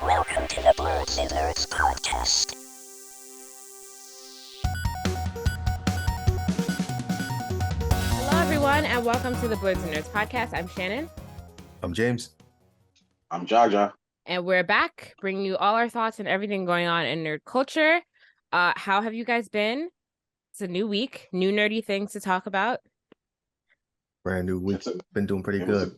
Welcome to the Blerdsnerds podcast. Hello, everyone, and welcome to the Blerdsnerds podcast. I'm Shannon. I'm James. I'm Jaja. And we're back, bringing you all our thoughts and everything going on in nerd culture. How have you guys been? It's a new week, new nerdy things to talk about. Brand new week. Been doing pretty good.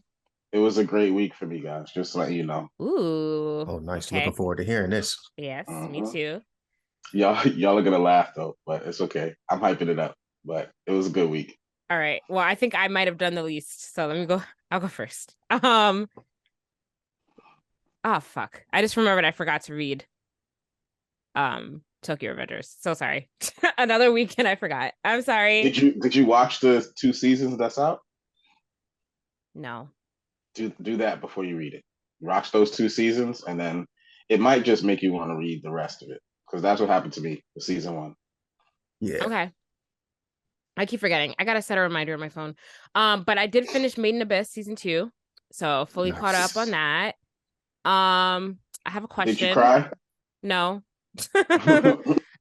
It was a great week for me, guys. Just to let you know. Ooh. Oh, nice. Okay. Looking forward to hearing this. Yes, me too. Y'all are gonna laugh though, but it's okay. I'm hyping it up. But it was a good week. All right. Well, I think I might have done the least. So let me go. I'll go first. Oh, fuck. I just remembered I forgot to read Tokyo Revengers. So sorry. Another week and I forgot. I'm sorry. Did you watch the 2 seasons that's out? No. Do that before you read it. Watch those 2 seasons, and then it might just make you want to read the rest of it. Because that's what happened to me with season 1. Yeah. Okay. I keep forgetting. I gotta set a reminder on my phone. But I did finish Made in Abyss season 2. So fully caught up on that. I have a question. Did you cry? No.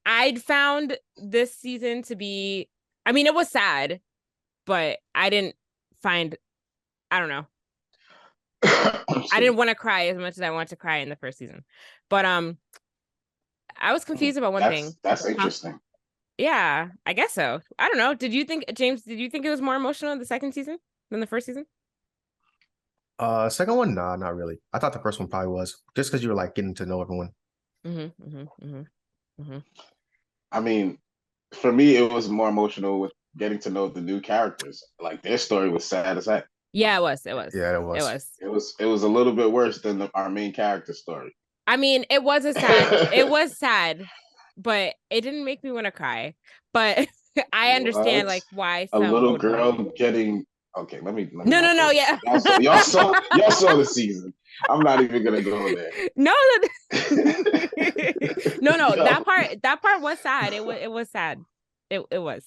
I'd found this season to be, I mean, it was sad, but I didn't find, I don't know. I didn't want to cry as much as I wanted to cry in the first season. But I was confused about one thing. That's interesting. Yeah, I guess so. I don't know. James, did you think it was more emotional in the second season than the first season? Second one, nah, not really. I thought the first one probably was just because you were like getting to know everyone. I mean, for me, it was more emotional with getting to know the new characters. Like their story was sad as heck. Yeah, it was. Yeah, it was. It was a little bit worse than our main character story. I mean, it was sad, but it didn't make me want to cry. But I understand like why a little girl getting. Okay, let me. No, yeah. Y'all saw the season. I'm not even gonna go there. No. No. That part was sad. It was sad. It was.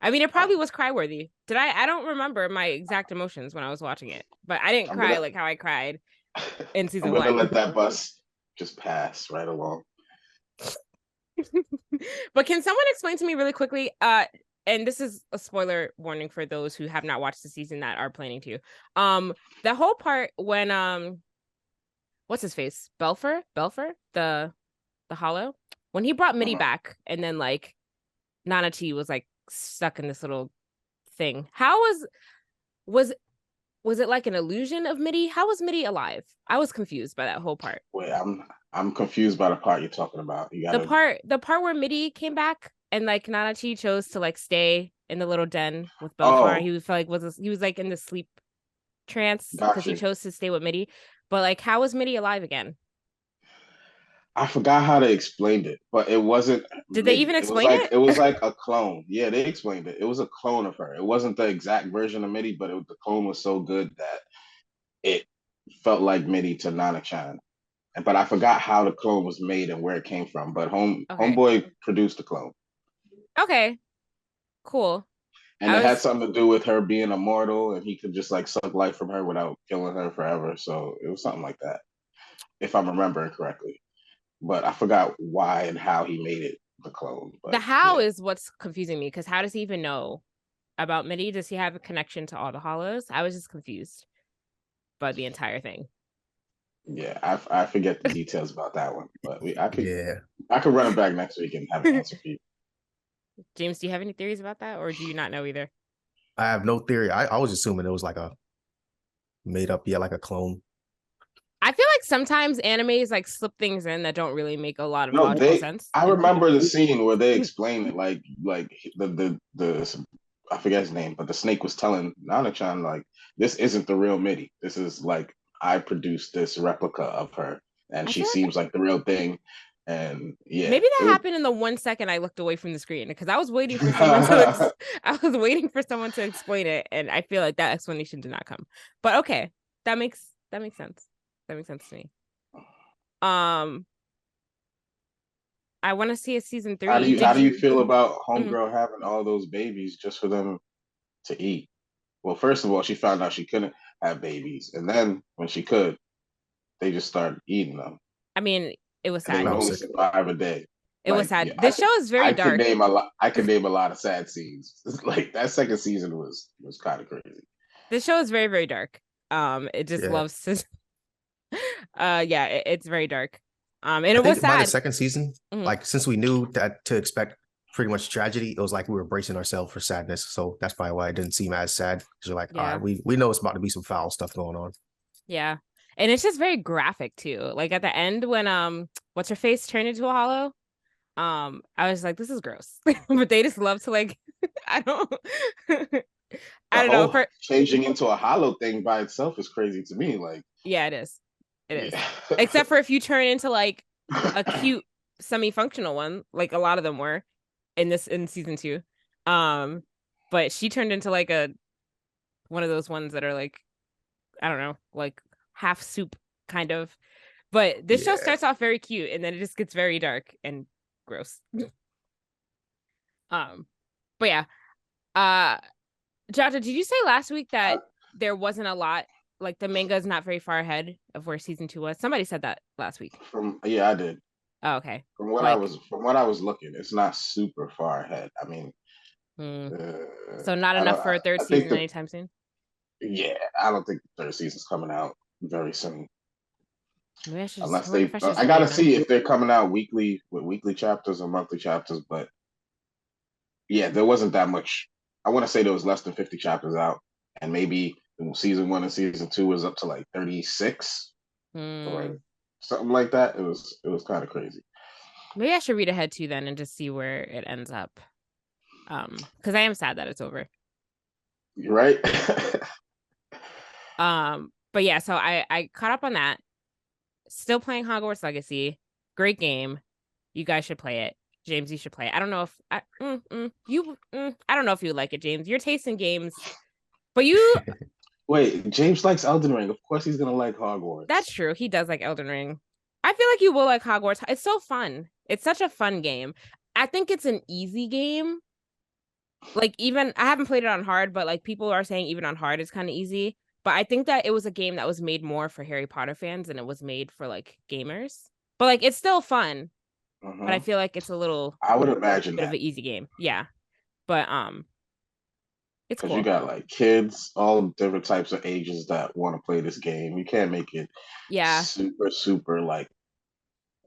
I mean, it probably was cry worthy. I don't remember my exact emotions when I was watching it, but I didn't cry like how I cried in season 1. I'm gonna let that bus just pass right along. But can someone explain to me really quickly? And this is a spoiler warning for those who have not watched the season that are planning to. The whole part when what's his face? Belfer, the Hollow, when he brought Mitty back, and then like Nana T was like stuck in this little thing. How was it like an illusion of Mitty? How was Mitty alive? I was confused by that whole part. Wait, I'm confused by the part you're talking about. The part where Mitty came back and like Nana T chose to like stay in the little den with Belfar. He was like in the sleep trance because he chose to stay with Mitty. But like, how was Mitty alive again? I forgot how they explained it, but it wasn't. Did they even explain it? It was like a clone. Yeah, they explained it. It was a clone of her. It wasn't the exact version of Mitty, but the clone was so good that it felt like Mitty to Nana-chan. But I forgot how the clone was made and where it came from. But Homeboy produced the clone. Okay, cool. And it had something to do with her being immortal, and he could just like suck life from her without killing her forever. So it was something like that, if I'm remembering correctly. But I forgot why and how he made it the clone. But, the how is what's confusing me, because how does he even know about Mitty? Does he have a connection to all the hollows? I was just confused by the entire thing. Yeah, I forget the details about that one, but I could run it back next week and have an answer for you. James, do you have any theories about that, or do you not know either? I have no theory. I was assuming it was like a made up, like a clone. I feel like sometimes animes like slip things in that don't really make a lot of logical sense. I remember the scene where they explained it, like the I forget his name, but the snake was telling Nana-chan like, this isn't the real Mitty. This is like, I produced this replica of her, and she seems like the real thing. And yeah, maybe that happened in the 1 second I looked away from the screen, because I was waiting for someone to explain it, and I feel like that explanation did not come. But okay, that makes sense. That makes sense to me. I want to see a season 3. How do you feel about Homegirl having all those babies just for them to eat? Well, first of all, she found out she couldn't have babies, and then when she could, they just start eating them. I mean, it was And they sad. would was only sick. survive a day. It was Like, sad. yeah, This show is very I could dark. name a lot. I could name a lot of sad scenes. Like that second season was kind of crazy. This show is very, very dark. It just Yeah. loves to. Yeah, it's very dark. And I it was think by the sad. second season, Mhm. like since we knew that to expect pretty much tragedy, it was like we were bracing ourselves for sadness. So that's probably why it didn't seem as sad. Because you're like, all Yeah. right, we know it's about to be some foul stuff going on. Yeah, and it's just very graphic too. Like at the end when what's her face turned into a hollow. I was like, this is gross. But they just love to like, I don't, I don't know. For Changing into a hollow thing by itself is crazy to me. Like, yeah, it is. It is. yeah. Except for if you turn into like a cute semi-functional one, like a lot of them were in season 2. But she turned into like one of those ones that are like, I don't know, like half soup kind of. But this show starts off very cute and then it just gets very dark and gross. But yeah. Jaja, did you say last week that there wasn't a lot, like the manga is not very far ahead of where season 2 was? Somebody said that last week. I did. Oh, okay. From what I was looking, it's not super far ahead. I mean, so not enough for a third season anytime soon. Yeah, I don't think the third season's coming out very soon. Maybe I should Unless I gotta see if they're coming out weekly with weekly chapters or monthly chapters. But yeah, there wasn't that much. I want to say there was less than 50 chapters out, and maybe season 1 and season 2 was up to like 36, or something like that. It was kind of crazy. Maybe I should read ahead too then and just see where it ends up. Because I am sad that it's over. You're right. But yeah, so I caught up on that. Still playing Hogwarts Legacy. Great game. You guys should play it. James, you should play it. I don't know if I don't know if you like it, James. Your taste in games, but you wait. James likes Elden Ring. Of course, he's gonna like Hogwarts. That's true. He does like Elden Ring. I feel like you will like Hogwarts. It's so fun. It's such a fun game. I think it's an easy game. Like even I haven't played it on hard, but like people are saying even on hard it's kind of easy. But I think that it was a game that was made more for Harry Potter fans than it was made for like gamers. But like it's still fun. But I feel like it's a little I would imagine bit of an easy game. Yeah. But it's cool. You got like kids, all different types of ages that want to play this game. You can't make it super like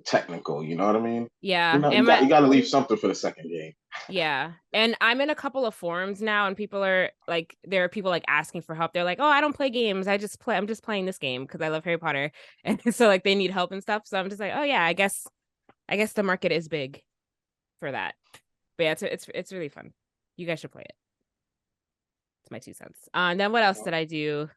technical, you know what I mean? Yeah. You got to leave something for the second game. Yeah. And I'm in a couple of forums now and people are like, there are people like asking for help. They're like, oh, I don't play games. I'm just playing this game because I love Harry Potter. And so like they need help and stuff. So I'm just like, oh yeah, I guess the market is big for that. But yeah, it's really fun. You guys should play it. It's my 2 cents. And then what else did I do?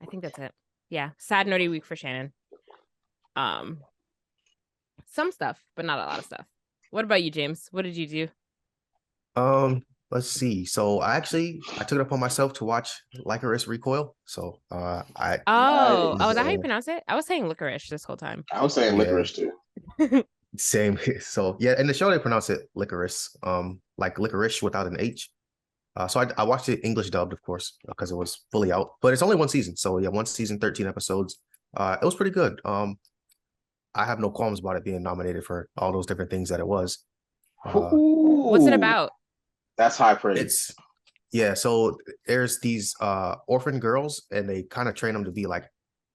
I think that's it. Yeah, sad nerdy week for Shannon. Some stuff, but not a lot of stuff. What about you, James? What did you do? Let's see. So I took it upon myself to watch Licorice Recoil. So is that how you pronounce it? I was saying licorice this whole time. I was saying licorice too. Same. So yeah, in the show they pronounce it licorice, like licorice without an H. So I watched it English dubbed, of course, because it was fully out. But it's only 1 season. So yeah, 1 season, 13 episodes. It was pretty good. I have no qualms about it being nominated for all those different things that it was. What's it about? That's high praise. So there's these orphan girls, and they kind of train them to be like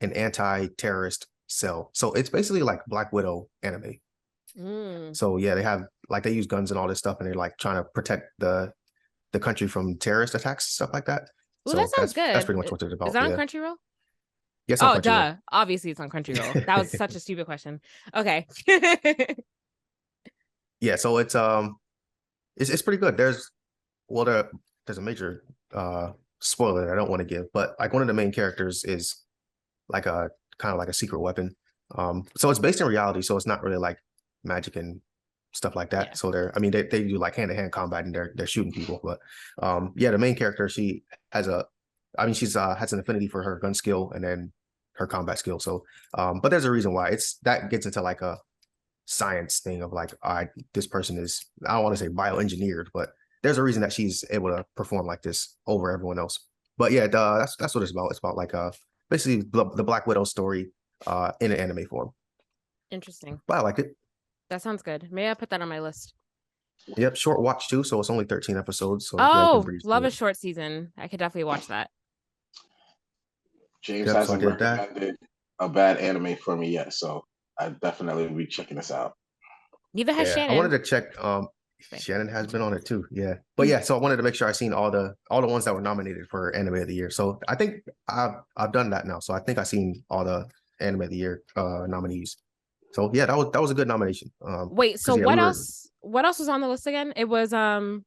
an anti-terrorist cell. So it's basically like Black Widow anime. So yeah, they use guns and all this stuff, and they're like trying to protect the country from terrorist attacks, stuff like that. Well, that sounds good. That's pretty much what it's about. Is that on Crunchyroll? Yes. Oh, duh. Obviously, it's on Crunchyroll. That was such a stupid question. Okay. Yeah, so it's pretty good. There's a major spoiler that I don't want to give, but like one of the main characters is like a kind of like a secret weapon. So it's based in reality, so it's not really like magic and stuff like that. Yeah. So they do like hand-to-hand combat and they're shooting people. But the main character, she has has an affinity for her gun skill and then her combat skill. So but there's a reason why that gets into like a science thing of like, this person is, I don't want to say bioengineered, but there's a reason that she's able to perform like this over everyone else. But yeah, that's what it's about. It's about like basically the Black Widow story in an anime form. Interesting. But I liked it. That sounds good. Maybe I'll put that on my list. Yep, short watch too, so it's only 13 episodes. So yeah, you can Oh, breeze love through a it. short season. I could definitely watch that. James Yep, so I hasn't did that. recommended a bad anime for me yet, so I definitely will be checking this out. Neither has Yeah, Shannon. I wanted to check. Shannon has been on it too. Yeah, but yeah, so I wanted to make sure I seen all the ones that were nominated for Anime of the Year. So I think I've done that now. So I think I seen all the Anime of the Year nominees. So yeah, that was a good nomination. Wait, so 'cause, yeah, what we were- else? What else was on the list again? It was Let's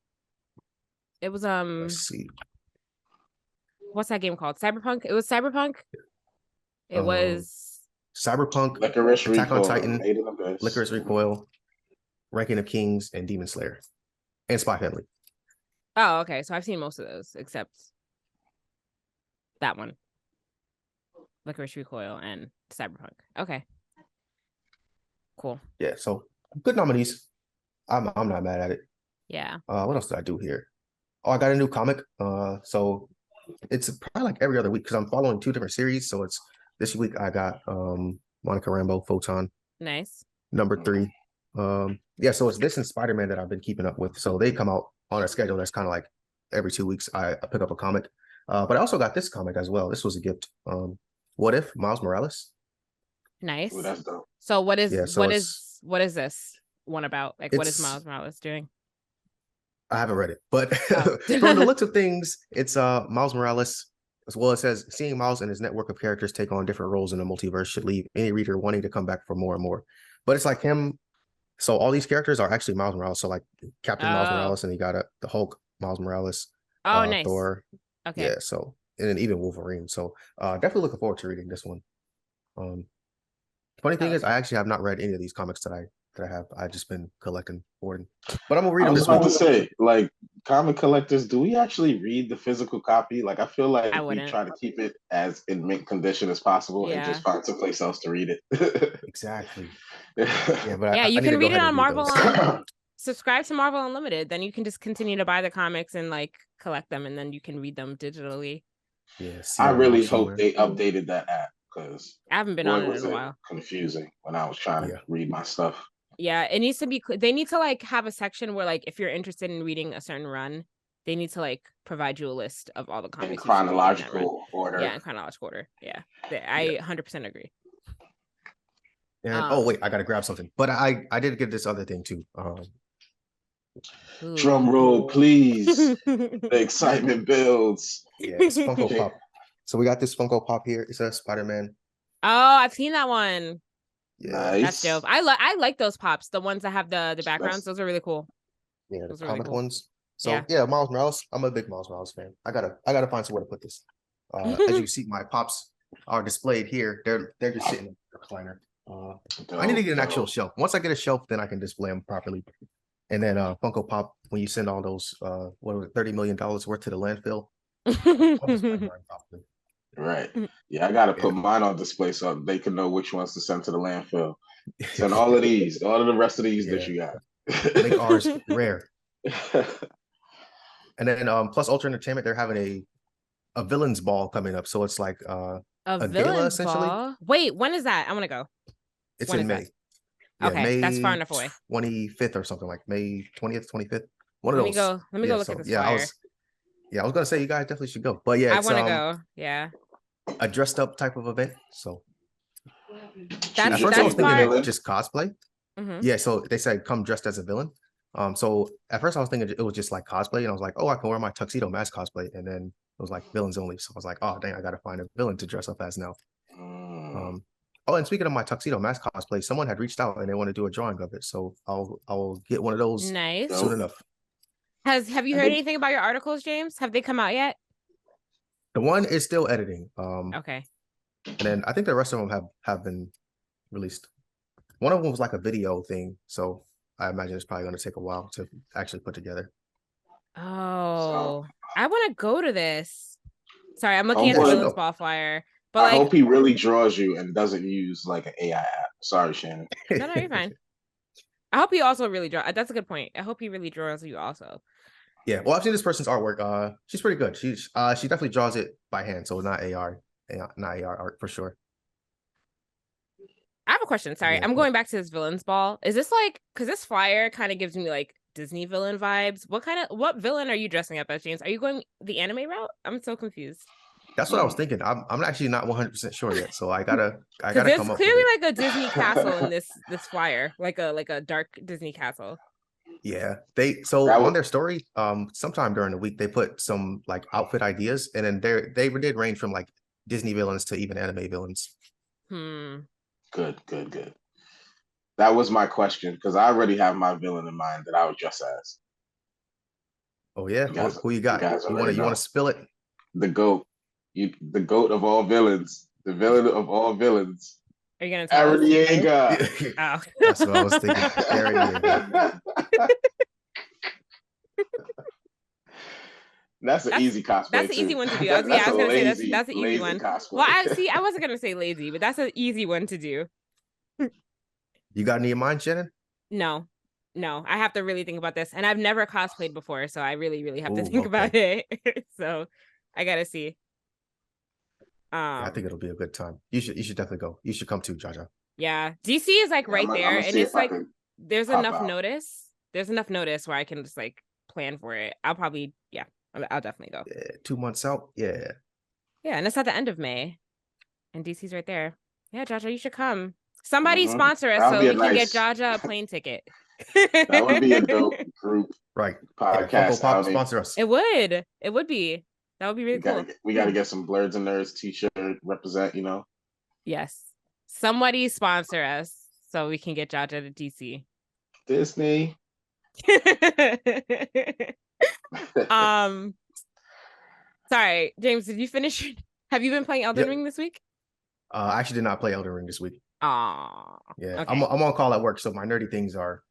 see. what's that game called? Cyberpunk? It was Cyberpunk. It Um, was Cyberpunk, Licorice Attack on Recoil, Titan, Made in Abyss. Licorice Recoil, Ranking of Kings, and Demon Slayer, and Spy Family. Oh, okay. So I've seen most of those except that one. Licorice Recoil and Cyberpunk. Okay. Cool. Yeah, so good nominees. I'm not mad at it. Yeah. What else did I do here? Oh, I got a new comic. So it's probably like every other week because I'm following 2 different series. So it's this week I got Monica Rambeau Photon Nice. number 3. Yeah, so it's this and Spider-Man that I've been keeping up with. So they come out on a schedule that's kind of like every 2 weeks I pick up a comic. But I also got this comic as well. This was a gift. What If Miles Morales? Nice. Ooh, that's dope. So what is Yeah, so what is this one about? Like what is it's- Miles Morales doing? I haven't read it, but Oh. from the looks of things, it's Miles Morales. As well, it says seeing Miles and his network of characters take on different roles in the multiverse should leave any reader wanting to come back for more and more. But it's like him. So all these characters are actually Miles Morales. So like Captain Miles Oh. Morales, and you got the Hulk, Miles Morales, Oh, nice. Thor. Okay. Yeah. So and then even Wolverine. So definitely looking forward to reading this one. Funny thing is, I actually have not read any of these comics that I have. I've just been collecting for them. But I'm gonna read I them was this about week. to say, like, comic collectors, do we actually read the physical copy? Like, I feel like I we wouldn't. try to keep it as in mint condition as possible and just Yeah. find someplace else to read it. Exactly. Yeah, but Yeah, I you need can to go read it ahead on and read Marvel those. subscribe to Marvel Unlimited. Then you can just continue to buy the comics and like collect them, and then you can read them digitally. Yeah, I see them really off hope somewhere. they updated that app because I haven't been boy, on it was in a it while. confusing when I was trying Yeah. to read my stuff. Yeah, it needs to be. They need to like have a section where like if you're interested in reading a certain run, they need to like provide you a list of all the comics In you should read in that run. chronological order. Yeah, in chronological order. Yeah, I 100% agree. And oh wait, I gotta grab something. But I did get this other thing too. Drum roll, please. The excitement builds. Yeah, it's Funko Pop. So we got this Funko Pop here. It's a Spider-Man. Oh, I've seen that one. Yeah, Nice. That's dope. I like those pops. The ones that have the backgrounds. Those are really cool. yeah, the Those are really comic cool. ones. So Yeah. yeah, Miles Morales. I'm a big Miles Morales fan. I gotta find somewhere to put this. As you can see, my pops are displayed here. They're just sitting in the recliner. I need to get an actual shelf. Once I get a shelf, then I can display them properly. And then Funko Pop, when you send all those what was it, $30 million worth to the landfill. I'll display mine properly. Right. Yeah, I gotta put Yeah. mine on display so they can know which ones to send to the landfill. Send all of these, all of the rest of these that you got. Make ours rare. And then plus Ultra Entertainment, they're having a villains ball coming up. So it's like a gala, villain essentially. ball. Wait, when is that? I want to go. It's When in is May. that? Yeah, Okay, May that's far enough away. 25th or something, like May 20th, 25th. One of Let me those. go. Let me go look at this flyer. I was gonna say you guys definitely should go. But yeah, I it's want to go. Yeah. a dressed up type of event. So That's at first I was thinking far. just cosplay. Mhm. Yeah, so they said come dressed as a villain. So at first I was thinking it was just like cosplay, and I was like, oh, I can wear my tuxedo mask cosplay, and then it was like villains only. So I was like, oh dang, I gotta find a villain to dress up as now. Oh, and speaking of my tuxedo mask cosplay, someone had reached out and they want to do a drawing of it. So I'll get one of those Nice. soon enough. Have you heard anything about your articles, James? Have they come out yet? The one is still editing. Okay. And then I think the rest of them have been released. One of them was like a video thing, so I imagine it's probably going to take a while to actually put together. Oh, I want to go to this. Sorry, I'm looking at Oh, the boy. villains ball flyer. But I like, hope he really draws you and doesn't use like an AI app. Sorry, Shannon. no, you're fine. I hope he also really draws. That's a good point. I hope he really draws you also. Yeah, well, I've seen this person's artwork. She's pretty good. She definitely draws it by hand, so not AR, not AR art for sure. I have a question. Sorry, Yeah, I'm going back to this villains ball. Is this like, because this flyer kind of gives me like Disney villain vibes? What villain are you dressing up as, James? Are you going the anime route? I'm so confused. that's what I was thinking. I'm actually not 100% sure yet, so I gotta Because there's come up with clearly it. like a Disney castle in this flyer, like a dark Disney castle. Yeah, That on was their story, sometime during the week they put some like outfit ideas, and then they did range from like Disney villains to even anime villains. good. That was my question because I already have my villain in mind that I would dress as. Oh yeah, who you got? guys You already want know. to spill it? The goat, the goat of all villains, the villain of all villains, Are you gonna tell Aaron us? Yeager. Oh. That's what I was thinking. Aaron Yeager. That's an easy cosplay. That's an too. easy one to do. That's I was gonna say lazy, that's an easy lazy one. cosplay. Well, I wasn't gonna say lazy, but that's an easy one to do. You got any in mind, Shannon? No, I have to really think about this, and I've never cosplayed before, so I really, really have to Ooh, think about okay. it. So I gotta see. Yeah, I think it'll be a good time. You should definitely go. You should come too, Jaja. Yeah, DC is like right there, and it's like there's enough notice. There's enough notice where I can just like plan for it. I'll probably I'll definitely go. Yeah, 2 months out. Yeah. Yeah, and it's at the end of May, and DC's right there. Yeah, Jaja, you should come. Somebody sponsor us so we can get Jaja a plane ticket. That would be a dope group Right. podcast. Yeah, Funko Pop sponsor us. It would. It would be. That would be really cool. We got to get some Blerdsnerds t-shirt represent, Yes. Somebody sponsor us so we can get Jaja to DC. Disney. Sorry, James, did you finish? Have you been playing Elden Ring this week? I actually did not play Elden Ring this week. Aw. Yeah. Okay. I'm on call at work, so my nerdy things are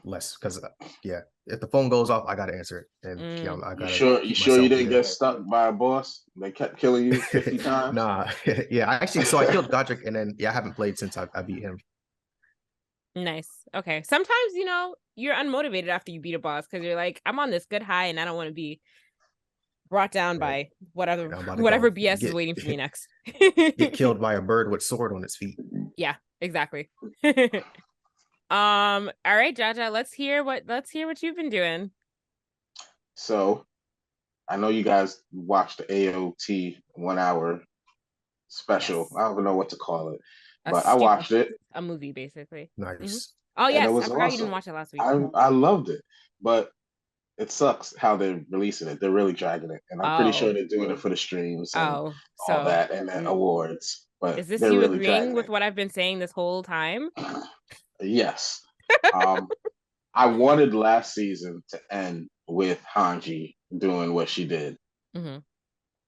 less because if the phone goes off, I gotta answer it. And I gotta you sure you didn't get stuck by a boss? They kept killing you 50 times. Nah. Yeah, I killed Godric, and then I haven't played since I beat him. Nice. Okay. Sometimes you're unmotivated after you beat a boss because you're like, I'm on this good high and I don't want to be brought down by whatever BS is waiting for me next. Get killed by a bird with sword on its feet. Yeah, exactly. All right, Jaja, let's hear what you've been doing. So I know you guys watched the AOT 1 hour special. Yes. I don't even know what to call it. But I watched it. A movie, basically. Nice. Mm-hmm. Oh yes, I forgot awesome. You didn't watch it last week. I loved it. But it sucks how they're releasing it. They're really dragging it. And I'm pretty sure they're doing it for the streams and all that and then awards. But is this you really agreeing with what I've been saying this whole time? Yes. I wanted last season to end with Hanji doing what she did. Mm-hmm.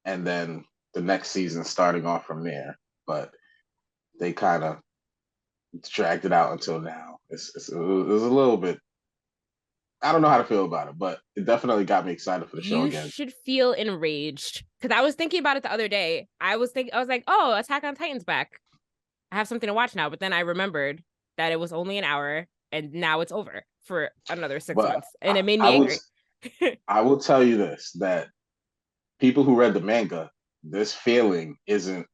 And then the next season starting off from there. But they kind of dragged it out until now. It was a little bit, I don't know how to feel about it, but it definitely got me excited for the show again. You should feel enraged because I was thinking about it the other day. I was like, oh, Attack on Titan's back. I have something to watch now. But then I remembered that it was only an hour and now it's over for another 6 months. And it made me angry. I will tell you this, that people who read the manga, this feeling isn't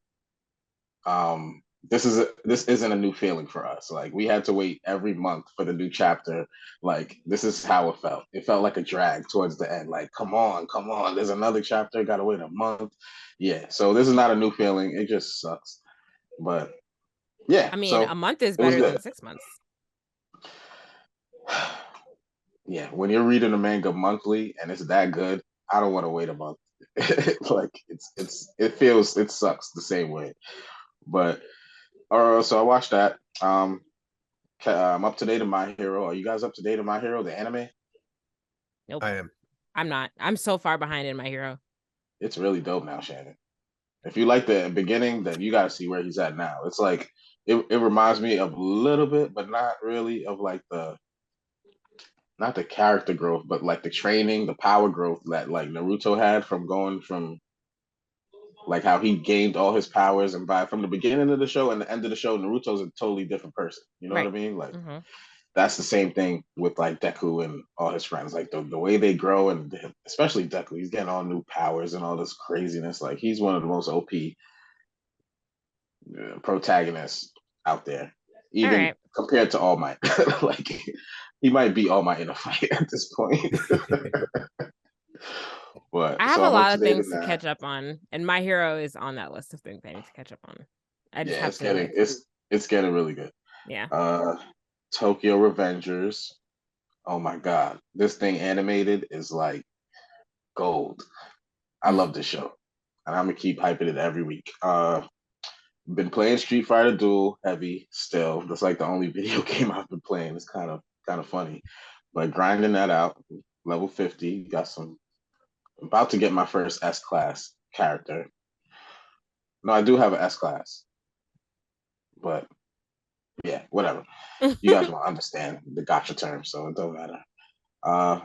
this isn't a new feeling for us. Like, we had to wait every month for the new chapter. Like, this is how it felt. It felt like a drag towards the end. Like, come on, there's another chapter, gotta wait a month. Yeah, so this is not a new feeling. It just sucks. But yeah, I mean, a month is better than 6 months. Yeah, when you're reading a manga monthly and it's that good, I don't want to wait a month. Like, it sucks the same way. But so I watched that. I'm up to date in My Hero. Are you guys up to date in My Hero, the anime? Nope. I am. I'm not. I'm so far behind in My Hero. It's really dope now, Shannon. If you like the beginning, then you got to see where he's at now. It's like it reminds me of a little bit, but not really, of like not the character growth, but like the training, the power growth that like Naruto had from going from like how he gained all his powers, and from the beginning of the show and the end of the show, Naruto's a totally different person. You know what I mean? Like, that's the same thing with like Deku and all his friends. Like the way they grow, and especially Deku, he's getting all new powers and all this craziness. Like he's one of the most OP protagonists out there, All even right. compared to All Might. Like he might be All Might in a fight at this point. But I have so a I'm up lot to of date things in to that. catch up on, and My Hero is on that list of things I need to catch up on. I just Yeah, have to. it's getting really good. Yeah. Tokyo Revengers. Oh my god, this thing animated is like gold. I love this show, and I'm gonna keep hyping it every week. Been playing Street Fighter Duel heavy still. That's like the only video game I've been playing. It's kind of funny, but grinding that out. Level 50. Got some. About to get my first S class character. No, I do have an S class, but yeah, whatever. You guys won't understand the gotcha term, so it don't matter. Uh,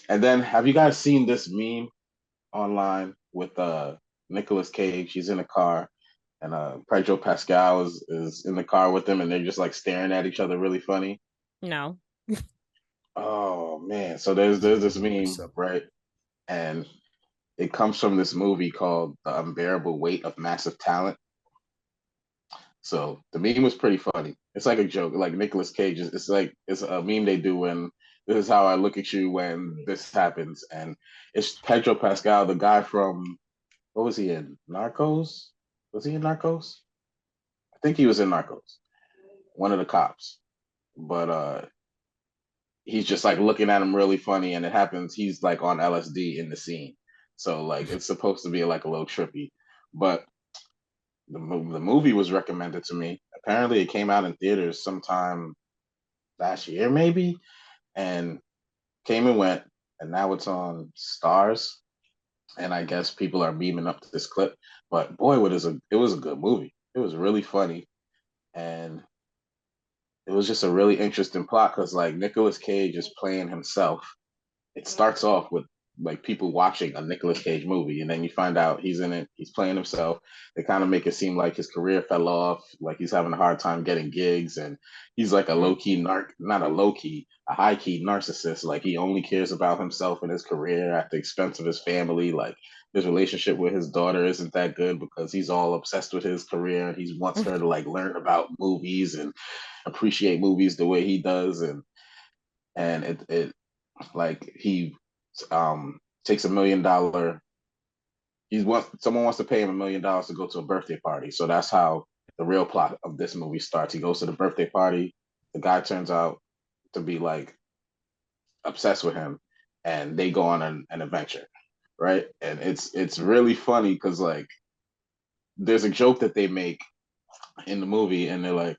and then have you guys seen this meme online with Nicolas Cage? He's in a car, and Pedro Pascal is in the car with him, and they're just like staring at each other, really funny. No. Oh man! So there's this meme, So, right? And it comes from this movie called The Unbearable Weight of Massive Talent. So the meme was pretty funny. It's like a joke, like Nicolas Cage. It's like it's a meme they do when this is how I look at you when this happens, and it's Pedro Pascal, the guy from what was he in? Narcos? Was he in Narcos? I think he was in Narcos. One of the cops, but he's just like looking at him really funny, and it happens. He's like on LSD in the scene, so like it's supposed to be like a little trippy, but the movie was recommended to me. Apparently, it came out in theaters sometime last year, maybe, and came and went, and now it's on Stars. And I guess people are memeing up to this clip. But boy, it was a good movie. It was really funny, and it was just a really interesting plot because like Nicolas Cage is playing himself. It starts off with like people watching a Nicolas Cage movie, and then you find out he's in it, he's playing himself. They kind of make it seem like his career fell off, like he's having a hard time getting gigs, and he's like a low key not a low key, a high key narcissist. Like he only cares about himself and his career at the expense of his family. Like his relationship with his daughter isn't that good because he's all obsessed with his career and he wants her to like learn about movies and appreciate movies the way he does, and it like he takes $1 million. Someone wants to pay him $1 million to go to a birthday party. So that's how the real plot of this movie starts. He goes to the birthday party. The guy turns out to be like obsessed with him, and they go on an adventure, right? And it's really funny because like there's a joke that they make in the movie, and they're like,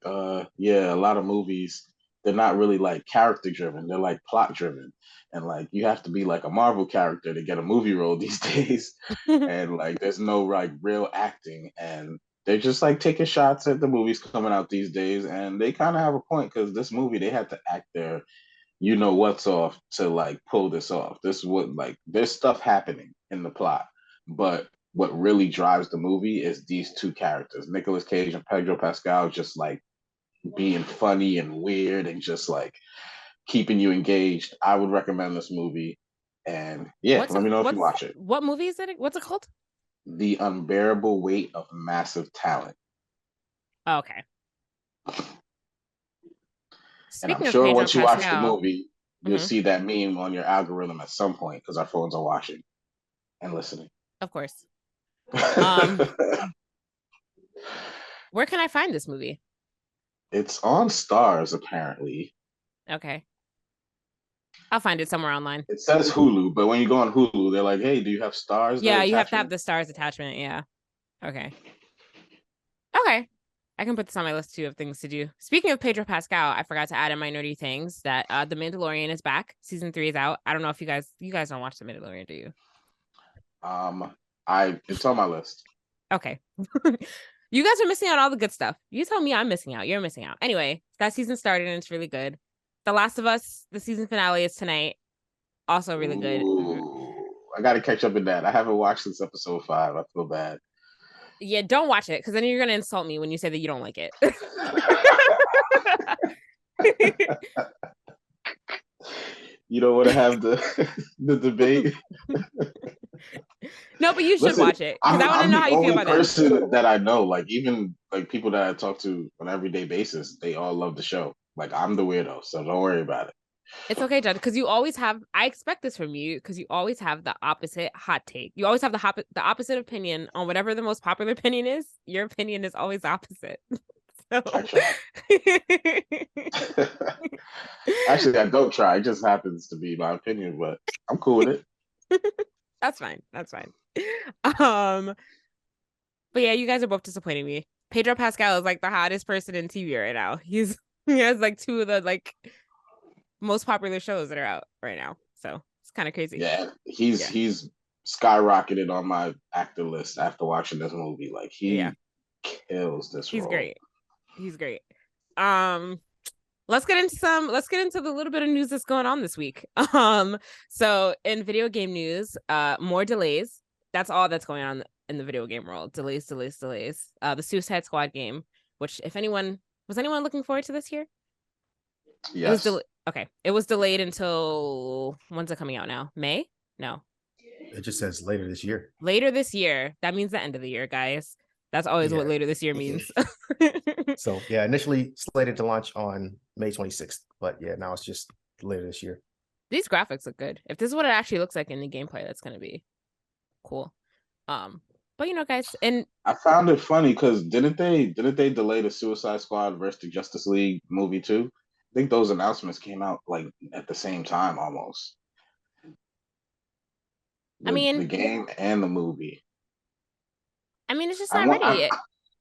yeah, a lot of movies, they're not really like character driven, they're like plot driven. And like you have to be like a Marvel character to get a movie role these days. And like there's no like real acting, and they're just like taking shots at the movies coming out these days, and they kind of have a point because this movie they had to act their you know what's off to like pull this off. This would like there's stuff happening in the plot, but what really drives the movie is these two characters, Nicolas Cage and Pedro Pascal, just like being funny and weird and just like keeping you engaged. I would recommend this movie, and yeah, let me know if you watch it. What movie is it? What's it called? The Unbearable Weight of Massive Talent. Oh, okay. And I'm Speaking of sure Pedro once you watch the Pascal, movie, you'll see that meme on your algorithm at some point because our phones are watching and listening. of course. Where can I find this movie? It's on Stars, apparently. Okay. I'll find it somewhere online. It says Hulu, but when you go on Hulu, they're like, hey, do you have Stars? Yeah, you have to have the Stars attachment. Yeah. Okay. Okay. I can put this on my list too of things to do. Speaking of Pedro Pascal, I forgot to add in my nerdy things that The Mandalorian is back. Season 3 is out. I don't know if you guys don't watch The Mandalorian, do you? It's on my list. Okay. You guys are missing out on all the good stuff. You tell me I'm missing out. You're missing out. Anyway, that season started and it's really good. The Last of Us, the season finale is tonight. Also really good. Ooh, I got to catch up with that. I haven't watched since episode 5. I feel bad. Yeah, don't watch it because then you're gonna insult me when you say that you don't like it. You don't want to have the the debate. No, but you should Listen, watch it because I want to I'm know the how you feel only about that. person that I know, like even like people that I talk to on an everyday basis, they all love the show. Like I'm the weirdo, so don't worry about it. It's okay, Judge, because you always have. I expect this from you because you always have the opposite hot take. You always have the opposite opinion on whatever the most popular opinion is. Your opinion is always opposite. So. I try. Actually, I don't try. It just happens to be my opinion, but I'm cool with it. That's fine. That's fine. But yeah, you guys are both disappointing me. Pedro Pascal is like the hottest person in TV right now. He has like two of the like most popular shows that are out right now. So it's kind of crazy. Yeah, he's skyrocketed on my actor list after watching this movie. Like he kills this He's role. great. He's great. Let's get into the little bit of news that's going on this week. So in video game news, more delays. That's all that's going on in the video game world. Delays. The Suicide Squad game, which if anyone was looking forward to this year? Yes. It was delayed until when's it coming out now? May? No. It just says later this year. Later this year. That means the end of the year, guys. That's always what later this year means. So yeah, initially slated to launch on May 26th, but yeah, now it's just later this year. These graphics look good. If this is what it actually looks like in the gameplay, that's gonna be cool. But you know, guys, and I found it funny because didn't they delay the Suicide Squad versus the Justice League movie too? I think those announcements came out like at the same time almost. The game and the movie. I mean, it's just not ready yet.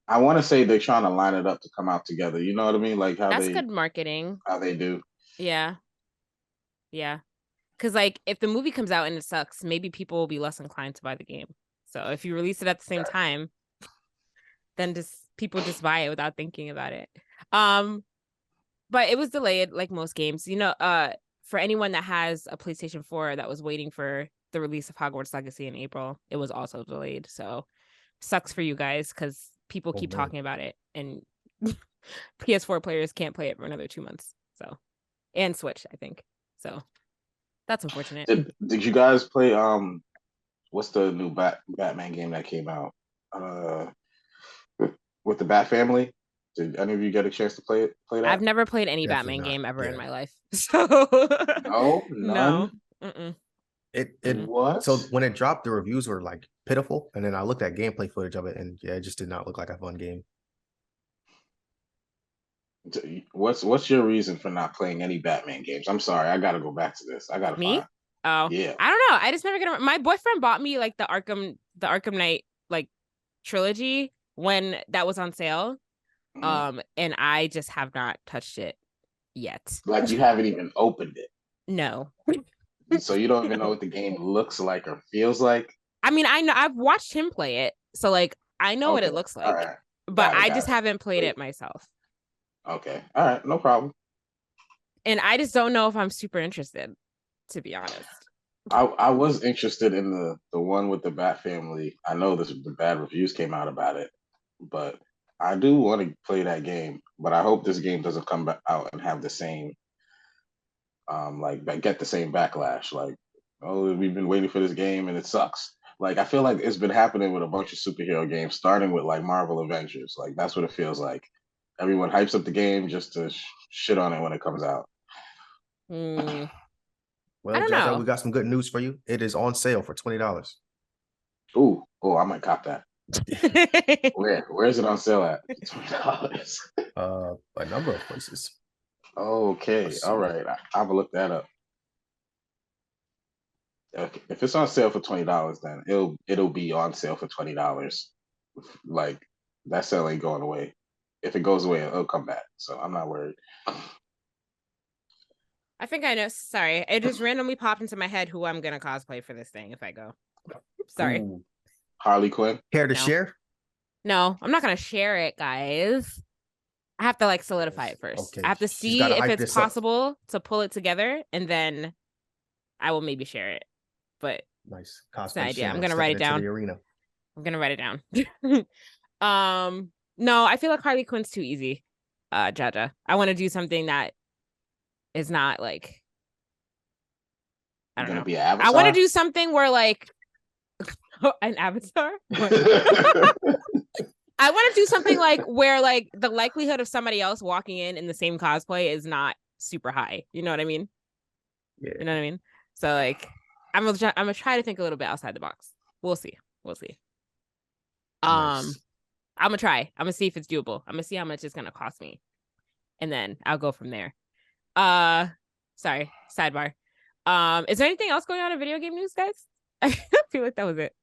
I want to say they're trying to line it up to come out together. You know what I mean? Like that's good marketing. How they do. Yeah. Because like if the movie comes out and it sucks, maybe people will be less inclined to buy the game. So if you release it at the same time, then people just buy it without thinking about it. But it was delayed like most games. You know, for anyone that has a PlayStation 4 that was waiting for the release of Hogwarts Legacy in April, it was also delayed. So sucks for you guys because people keep talking about it and PS4 players can't play it for another 2 months. So, and Switch, I think. So that's unfortunate. Did you guys play what's the new Batman game that came out? With the Bat Family? Did any of you get a chance to play that? I've never played any Definitely Batman game ever in my life. So no, none? No. It what? So when it dropped, the reviews were like pitiful, and then I looked at gameplay footage of it, and yeah, it just did not look like a fun game. What's your reason for not playing any Batman games? I'm sorry, I gotta go back to this. I gotta Me? find. Oh yeah. I don't know. I just never get around. My boyfriend bought me like the Arkham Knight like trilogy when that was on sale. And I just have not touched it yet. Like you haven't even opened it. No. So you don't even know what the game looks like or feels like. I mean, I know I've watched him play it, so like I know what it looks like. Right. But I just haven't played it myself. Okay. All right, no problem. And I just don't know if I'm super interested, to be honest. I was interested in the one with the Bat Family. I know the bad reviews came out about it, but I do want to play that game. But I hope this game doesn't come back out and have the same get the same backlash. Like, oh, we've been waiting for this game and it sucks. Like, I feel like it's been happening with a bunch of superhero games, starting with like Marvel Avengers. Like, that's what it feels like. Everyone hypes up the game just to shit on it when it comes out. Well, I don't know. we got some good news for you. It is on sale for $20. Oh, I might cop that. Where is it on sale at? $20. A number of places. Okay, all right. I will look that up. Okay. If it's on sale for $20, then it'll be on sale for $20. Like that sale ain't going away. If it goes away, it'll come back. So I'm not worried. I think I know. Sorry, it just randomly popped into my head who I'm gonna cosplay for this thing if I go. Sorry. Ooh. Harley Quinn. Care to share? No, I'm not gonna share it, guys. I have to like solidify it first. Okay. I have to see if it's possible to pull it together, and then I will maybe share it. But nice cosplay idea. I'm gonna write it down. I'm gonna write it down. No, I feel like Harley Quinn's too easy. Jaja, I want to do something that is not like I don't know. Be an avatar? I want to do something where like an avatar. I want to do something like where like the likelihood of somebody else walking in the same cosplay is not super high. You know what I mean? Yeah. You know what I mean? So like, I'm gonna try to think a little bit outside the box. We'll see. Nice. I'm gonna try. I'm gonna see if it's doable. I'm gonna see how much it's gonna cost me, and then I'll go from there. Sorry, sidebar. Is there anything else going on in video game news, guys? I feel like that was it.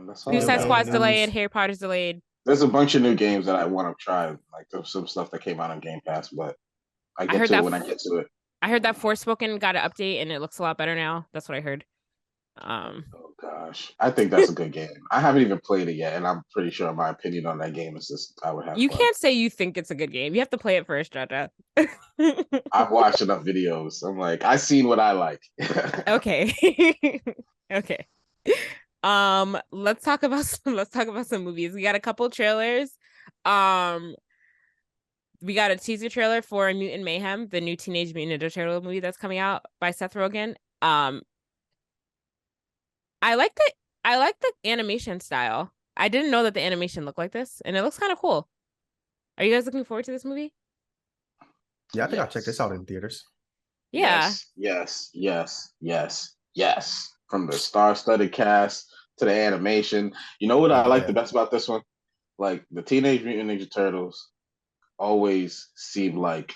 That's all. Suicide Squad's games. delayed. Harry Potter's delayed. There's a bunch of new games that I want to try. Like there's some stuff that came out on Game Pass, but I get to it when I get to it. I heard that Forspoken got an update and it looks a lot better now. That's what I heard. Oh gosh, I think that's a good game. I haven't even played it yet, and I'm pretty sure my opinion on that game is just I would have. You fun. can't say you think it's a good game. You have to play it first, Jaja. I've watched enough videos. I'm like, I've seen what I like. Okay. Okay. Let's talk about some movies. We got a couple trailers. We got a teaser trailer for Mutant Mayhem, the new Teenage Mutant Ninja Turtle movie that's coming out by Seth Rogen. I like the animation style. I didn't know that the animation looked like this, and it looks kind of cool. Are you guys looking forward to this movie? Yeah, I think I'll check this out in theaters. Yeah. Yes. From the star-studded cast to the animation. You know what I like the best about this one? Like the Teenage Mutant Ninja Turtles always seemed like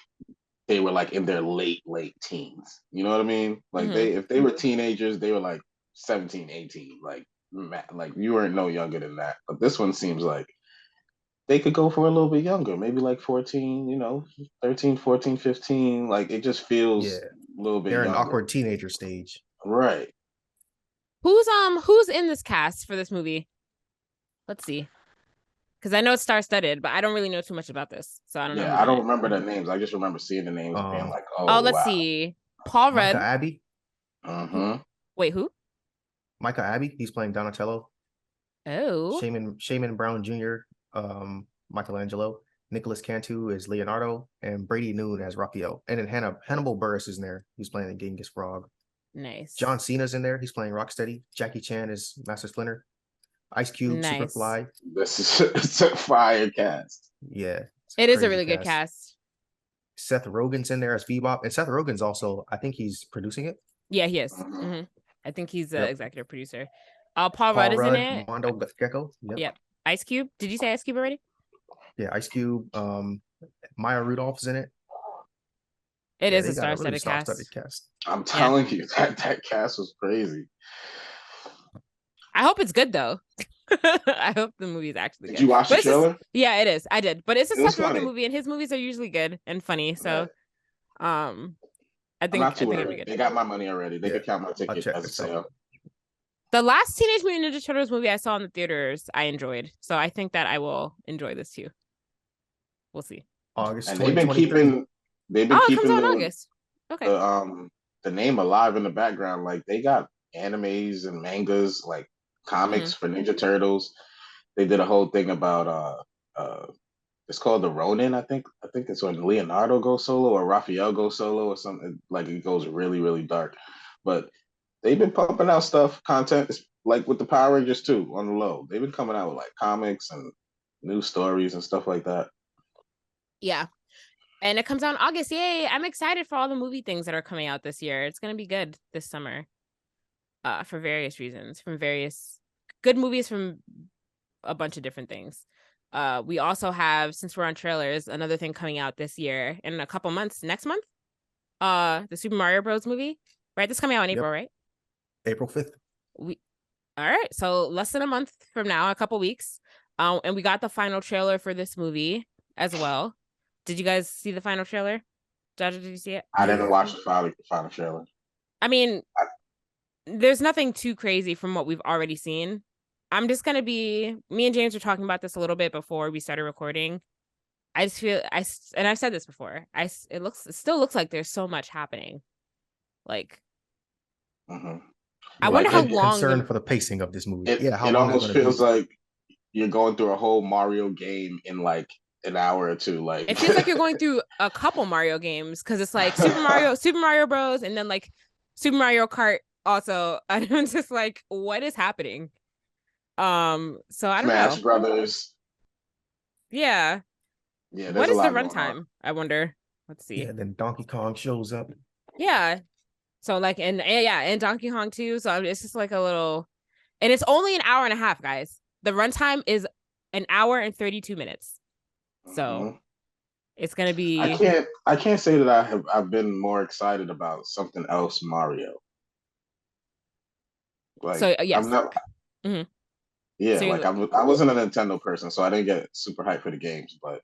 they were like in their late teens. You know what I mean? Like if they were teenagers, they were like 17, 18. Like you weren't no younger than that. But this one seems like they could go for a little bit younger, maybe like 14, 13, 14, 15. Like it just feels a little bit They're younger. an awkward teenager stage. Right. Who's in this cast for this movie? Let's see. Because I know it's star-studded, but I don't really know too much about this. So I don't know. Yeah, I don't remember the names. I just remember seeing the names and being like, oh, let's see. Paul Rudd. Micah Abbey. Wait, who? Micah Abbey. He's playing Donatello. Oh. Shaman Brown Jr. Michelangelo. Nicholas Cantu is Leonardo, and Brady Noon as Raphael. And then Hannibal Buress is in there. He's playing the Genghis Frog. Nice. John Cena's in there. He's playing Rocksteady. Jackie Chan is Master Splinter. Ice Cube, Superfly. It's a fire cast. Yeah. It is a really good cast. Seth Rogen's in there as Bebop. And Seth Rogen's also, I think he's producing it. Yeah, he is. I think he's the executive producer. Paul Rudd is in it. Mondo Gecko. Yep. Ice Cube. Did you say Ice Cube already? Yeah, Ice Cube. Maya Rudolph's in it. It is a star-studded cast. I'm telling you, that cast was crazy. I hope it's good though. I hope the movie is actually good. Did you watch the trailer? Yeah, it is. I did. But it's a Seth Rogen movie, and his movies are usually good and funny. So I think it'll be good. They got my money already. They could count my ticket as a sale. The last Teenage Mutant Ninja Turtles movie I saw in the theaters, I enjoyed. So I think that I will enjoy this too. We'll see. August. And they've been keeping it comes out in August. Okay. The name alive in the background. Like they got animes and mangas, like comics for Ninja Turtles. They did a whole thing about it's called the Ronin. I think it's when Leonardo goes solo or Raphael goes solo or something. Like it goes really, really dark. But they've been pumping out content, like with the Power Rangers too, on the low. They've been coming out with like comics and news stories and stuff like that. Yeah. And it comes out in August. Yay. I'm excited for all the movie things that are coming out this year. It's going to be good this summer for various reasons, from various good movies from a bunch of different things. We also have, since we're on trailers, another thing coming out this year in a couple months. Next month, the Super Mario Bros. Movie, right? This is coming out in April, right? April 5th. All right. So less than a month from now, a couple weeks. And we got the final trailer for this movie as well. Did you guys see the final trailer? Jaja, did you see it? I didn't watch the final trailer. I mean, there's nothing too crazy from what we've already seen. I'm just going to me and James were talking about this a little bit before we started recording. I just feel, and I've said this before, it still looks like there's so much happening. Like, I wonder how long. Concerned for the pacing of this movie. It almost feels like you're going through a whole Mario game in like an hour or two. Like it feels like you're going through a couple Mario games because it's like Super Mario Bros. And then like Super Mario Kart also. And I'm just like, what is happening? So I don't Smash know. Brothers. Yeah. Yeah, there's What a is the lot going on. runtime? I wonder. Let's see. Yeah, then Donkey Kong shows up. Yeah. So like and Donkey Kong too. So it's just like a little, and it's only an hour and a half, guys. The runtime is an hour and 32 minutes. So it's gonna be. I can't say that I've been more excited about something else Mario. Like So yes. I'm not. Mhm. Yeah, So like I wasn't a Nintendo person, so I didn't get super hyped for the games. But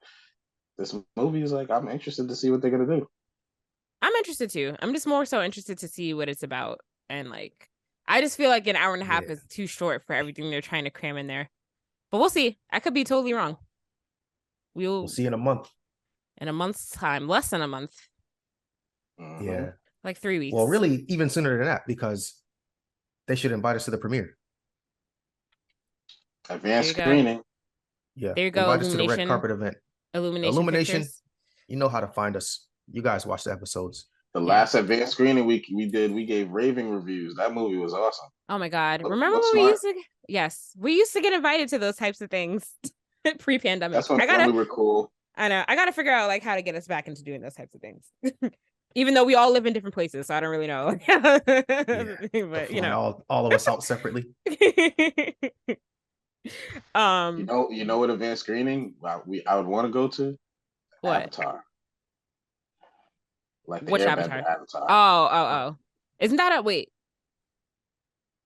this movie is like I'm interested to see what they're gonna do. I'm interested too. I'm just more so interested to see what it's about, and like I just feel like an hour and a half is too short for everything they're trying to cram in there. But we'll see. I could be totally wrong. We'll see in a month. In a month's time, less than a month. Yeah. Like 3 weeks. Well, really, even sooner than that, because they should invite us to the premiere. Advanced screening. Yeah. There you go. Invite us to the red carpet event. Illumination. You know how to find us. You guys watch the episodes. The last advanced screening we gave raving reviews. That movie was awesome. Oh my God. Remember when we used to we used to get invited to those types of things pre-pandemic. That's when we were cool. I know. I gotta figure out like how to get us back into doing those types of things. Even though we all live in different places, so I don't really know. But you know, all of us out separately. You know what advanced screening I would want to go to? What? Avatar. Like which Avatar? Oh. Isn't that a wait?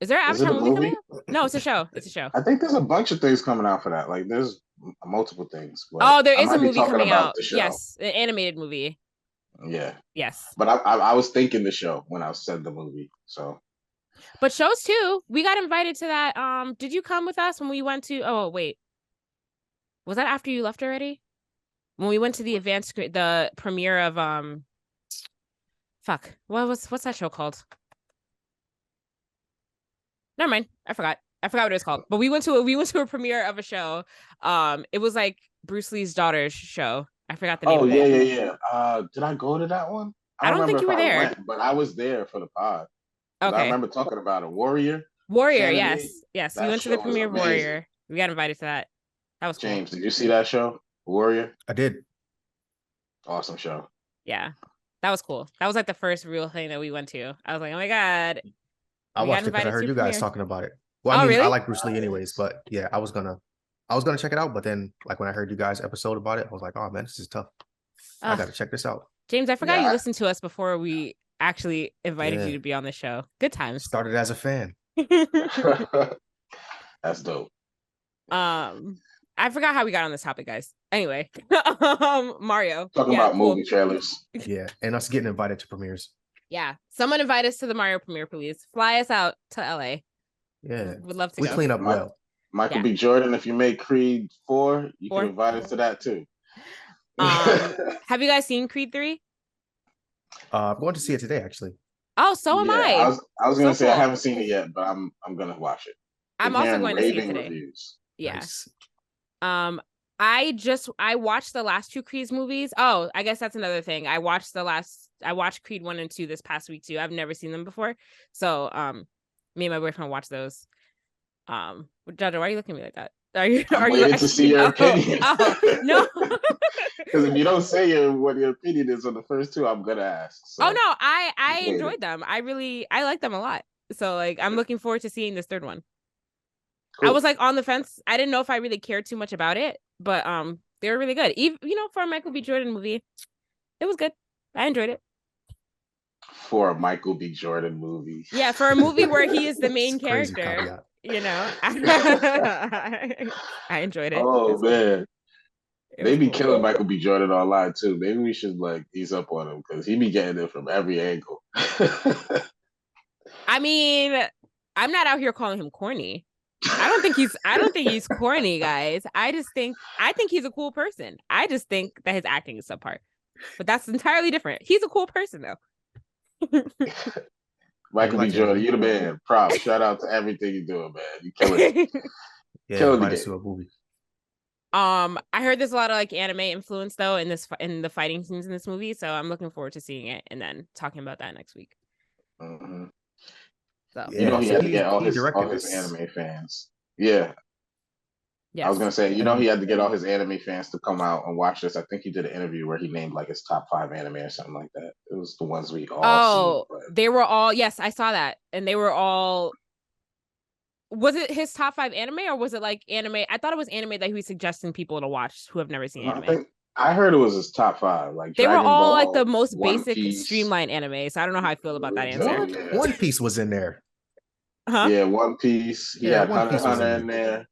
Is there an Avatar movie coming out? No, it's a show. It's a show. I think there's a bunch of things coming out for that. Like there's multiple things. There is a movie coming out. Yes, an animated movie. Yeah. Yes. But I was thinking the show when I said the movie. So. But shows too. We got invited to that. Did you come with us when we went to? Oh wait, was that after you left already? When we went to the premiere of what's that show called? Never mind. I forgot what it was called. But we went to a premiere of a show. It was like Bruce Lee's daughter's show. I forgot the name of it. Yeah. Did I go to that one? I don't think you were there. But I was there for the pod. Okay. I remember talking about a Warrior. Yes. We went to the premiere of Warrior. We got invited to that. That was cool. James, did you see that show? Warrior? I did. Awesome show. Yeah. That was cool. That was like the first real thing that we went to. I was like, oh my God. I watched it because I heard you guys talking about it. Well, really? I like Bruce Lee anyways, but yeah, I was gonna check it out, but then like when I heard you guys episode about it, I was like, oh man, this is tough. I gotta check this out. James, I forgot you listened to us before we actually invited you to be on the show. Good times. Started as a fan. That's dope. I forgot how we got on this topic, guys. Anyway, Mario. Talking about movie trailers. Yeah, and us getting invited to premieres. Yeah, someone invite us to the Mario premiere, please. Fly us out to LA. Yeah, would love to. We clean up well. Michael B. Jordan, if you make Creed 4, you can invite us to that too. Have you guys seen Creed 3? I'm going to see it today, actually. Oh, so am I. I was gonna say I haven't seen it yet, but I'm gonna watch it. I'm also going to see it today. Reviews. Yeah. Nice. I watched the last 2 Creed movies. Oh, I guess that's another thing. I watched Creed 1 and 2 this past week too. I've never seen them before. So me and my boyfriend watched those. Jaja, why are you looking at me like that? Are you to see your opinion? No. Because if you don't say what your opinion is on the first 2, I'm gonna ask. So. Oh no, I enjoyed them. I like them a lot. So like I'm looking forward to seeing this 3rd one. Cool. I was like on the fence. I didn't know if I really cared too much about it, but they were really good. Even for a Michael B. Jordan movie, it was good. I enjoyed it. For a Michael B. Jordan movie. Yeah, for a movie where he is the main character. I enjoyed it. Oh man. They be killing Michael B. Jordan online too. Maybe we should ease up on him because he be getting it from every angle. I mean, I'm not out here calling him corny. I don't think he's corny, guys. I think he's a cool person. I just think that his acting is subpar. But that's entirely different. He's a cool person though. Michael B. Jordan, you the man. Props. Shout out to everything you're doing, man. You killing it. Yeah, killing the game. To a movie. I heard there's a lot of like anime influence though in the fighting scenes in this movie, so I'm looking forward to seeing it and then talking about that next week. Mhm. So You know, Yeah, he so had to get all he directed his this. anime fans. Yeah, I was yes, gonna say, you know, And he had to get all his anime fans to come out and watch this. I think he did an interview where he named like his top 5 anime or something like that. It was the ones we all seen. oh, they were all, yes, I saw that, and they were all. Was it his top 5 anime or was it like anime? I thought it was anime that he was suggesting people to watch who have never seen I anime. think I heard it was his top 5, like They were Dragon all like the Ball, most One basic Piece. streamlined anime, so I don't know how I feel about that answer. Yeah, One Piece was in there. Huh? yeah, One Piece. He Yeah, had One Hunter x Piece was Hunter in in there. there.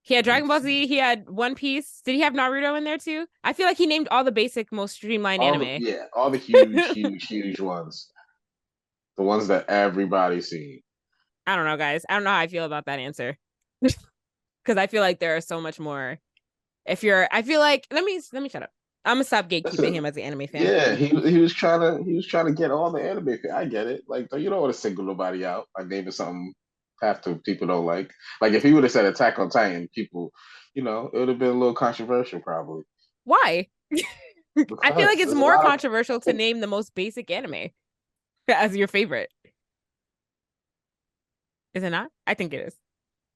He had Dragon Ball Z. He had One Piece. Did he have Naruto in there too? I feel like he named all the basic, most streamlined anime. All the huge ones. The ones that everybody's seen. I don't know, guys. I don't know how I feel about that answer because I feel like there are so much more. I feel like let me shut up. I'm gonna stop gatekeeping him as an anime fan. Yeah, he was trying to get all the anime. I get it. Like you don't want to single nobody out by naming something half the people don't like. Like if he would have said Attack on Titan, people, it would have been a little controversial probably. Why? I feel like Because it's there's a more lot of controversial to name the most basic anime as your favorite. Is it not? I think it is.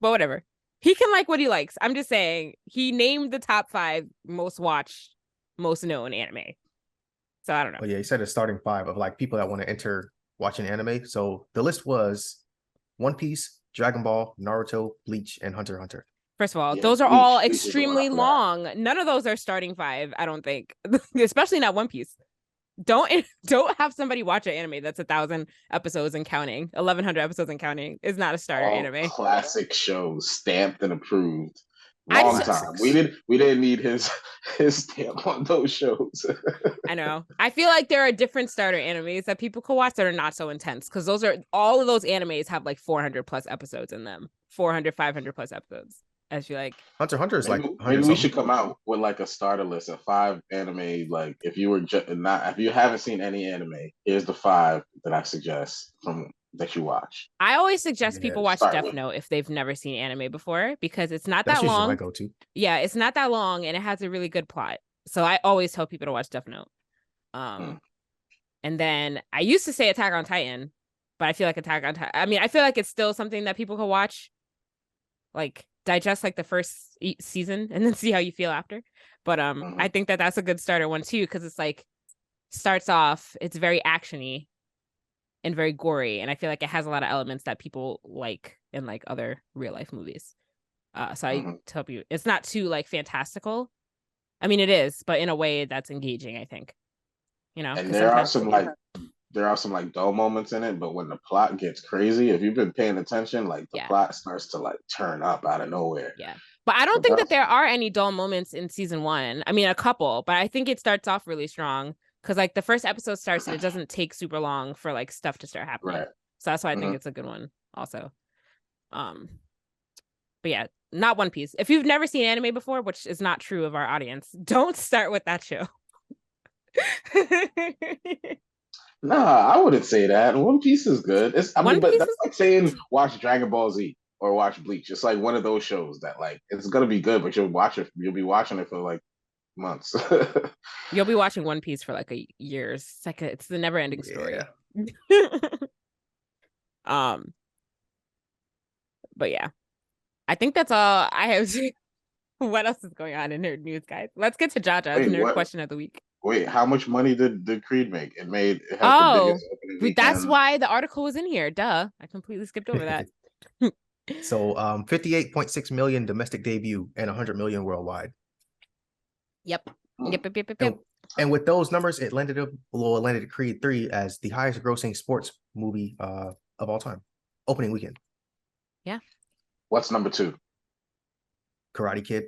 But whatever. He can like what he likes. I'm just saying he named the top 5 most watched, most known anime. So I don't know. But yeah, he said a starting 5 of like people that want to enter watching anime. So the list was One Piece, Dragon Ball, Naruto, Bleach, and Hunter x Hunter. First of all, Yeah, those are all Bleach is a lot extremely for that. long. None of those are starting 5, I don't think. Especially not One Piece. Don't have somebody watch an anime that's 1,000 episodes and counting. 1,100 episodes and counting is not a starter All anime. classic shows, stamped and approved. I Long just- time. We didn't need his stamp on those shows. I know. I feel like there are different starter animes that people could watch that are not so intense because all of those animes have like 400 plus episodes in them. 400, 500 plus episodes. As you like. Hunter x Hunter is like Maybe 100 we something. should come out with like a starter list of 5 anime. Like if you haven't seen any anime, here's the 5 that I suggest that you watch. I always suggest Yeah, people watch start Death with- Note if they've never seen anime before because it's not That's that usually my long. go-to. Yeah, it's not that long and it has a really good plot. So I always tell people to watch Death Note. And then I used to say Attack on Titan, but I feel like Attack on Titan. I mean, I feel like it's still something that people can watch, like digest like the first season and then see how you feel after. But I think that that's a good starter one too because it's like starts off, it's very actiony and very gory, and I feel like it has a lot of elements that people like in like other real life movies. So I tell you, it's not too like fantastical. I mean, it is, but in a way that's engaging, I think. And there are some like dull moments in it, but when the plot gets crazy, if you've been paying attention, like the plot starts to like turn up out of nowhere. Yeah. But I don't think that there are any dull moments in season 1. I mean, a couple, but I think it starts off really strong because like the first episode starts and it doesn't take super long for like stuff to start happening. Right. So that's why I think it's a good one also. But yeah, not One Piece. If you've never seen anime before, which is not true of our audience, don't start with that show. Nah, I wouldn't say that. One Piece is good. But that's like saying watch Dragon Ball Z or watch Bleach. It's like one of those shows that like it's gonna be good, but you'll be watching it for like months. You'll be watching One Piece for like a year. It's the never ending story. But yeah, I think that's all I have. What else is going on in nerd news, guys? Let's get to Jaja's nerd question of the week. Wait, how much money did Creed make? It has the biggest opening weekend. That's why the article was in here. Duh, I completely skipped over that. So 58.6 million domestic debut and 100 million worldwide. Yep. And with those numbers, it landed Creed 3 as the highest grossing sports movie of all time. Opening weekend. Yeah. What's number 2? Karate Kid.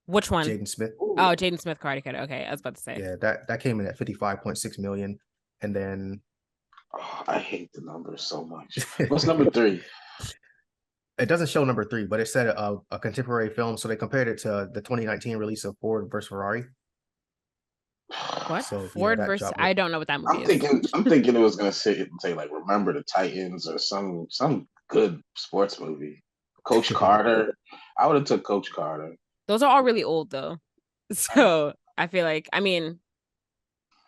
Which one? Jaden Smith. Oh, Jaden Smith, Karate Kid. Okay, I was about to say. Yeah, that came in at 55.6 million. And then I hate the numbers so much. What's number 3? It doesn't show number 3, but it said a contemporary film, so they compared it to the 2019 release of Ford versus Ferrari. What? So, Ford versus I don't know what that movie is. I'm thinking it was gonna say like Remember the Titans or some good sports movie. Coach Carter. I would have took Coach Carter. Those are all really old though. So I feel like, I mean,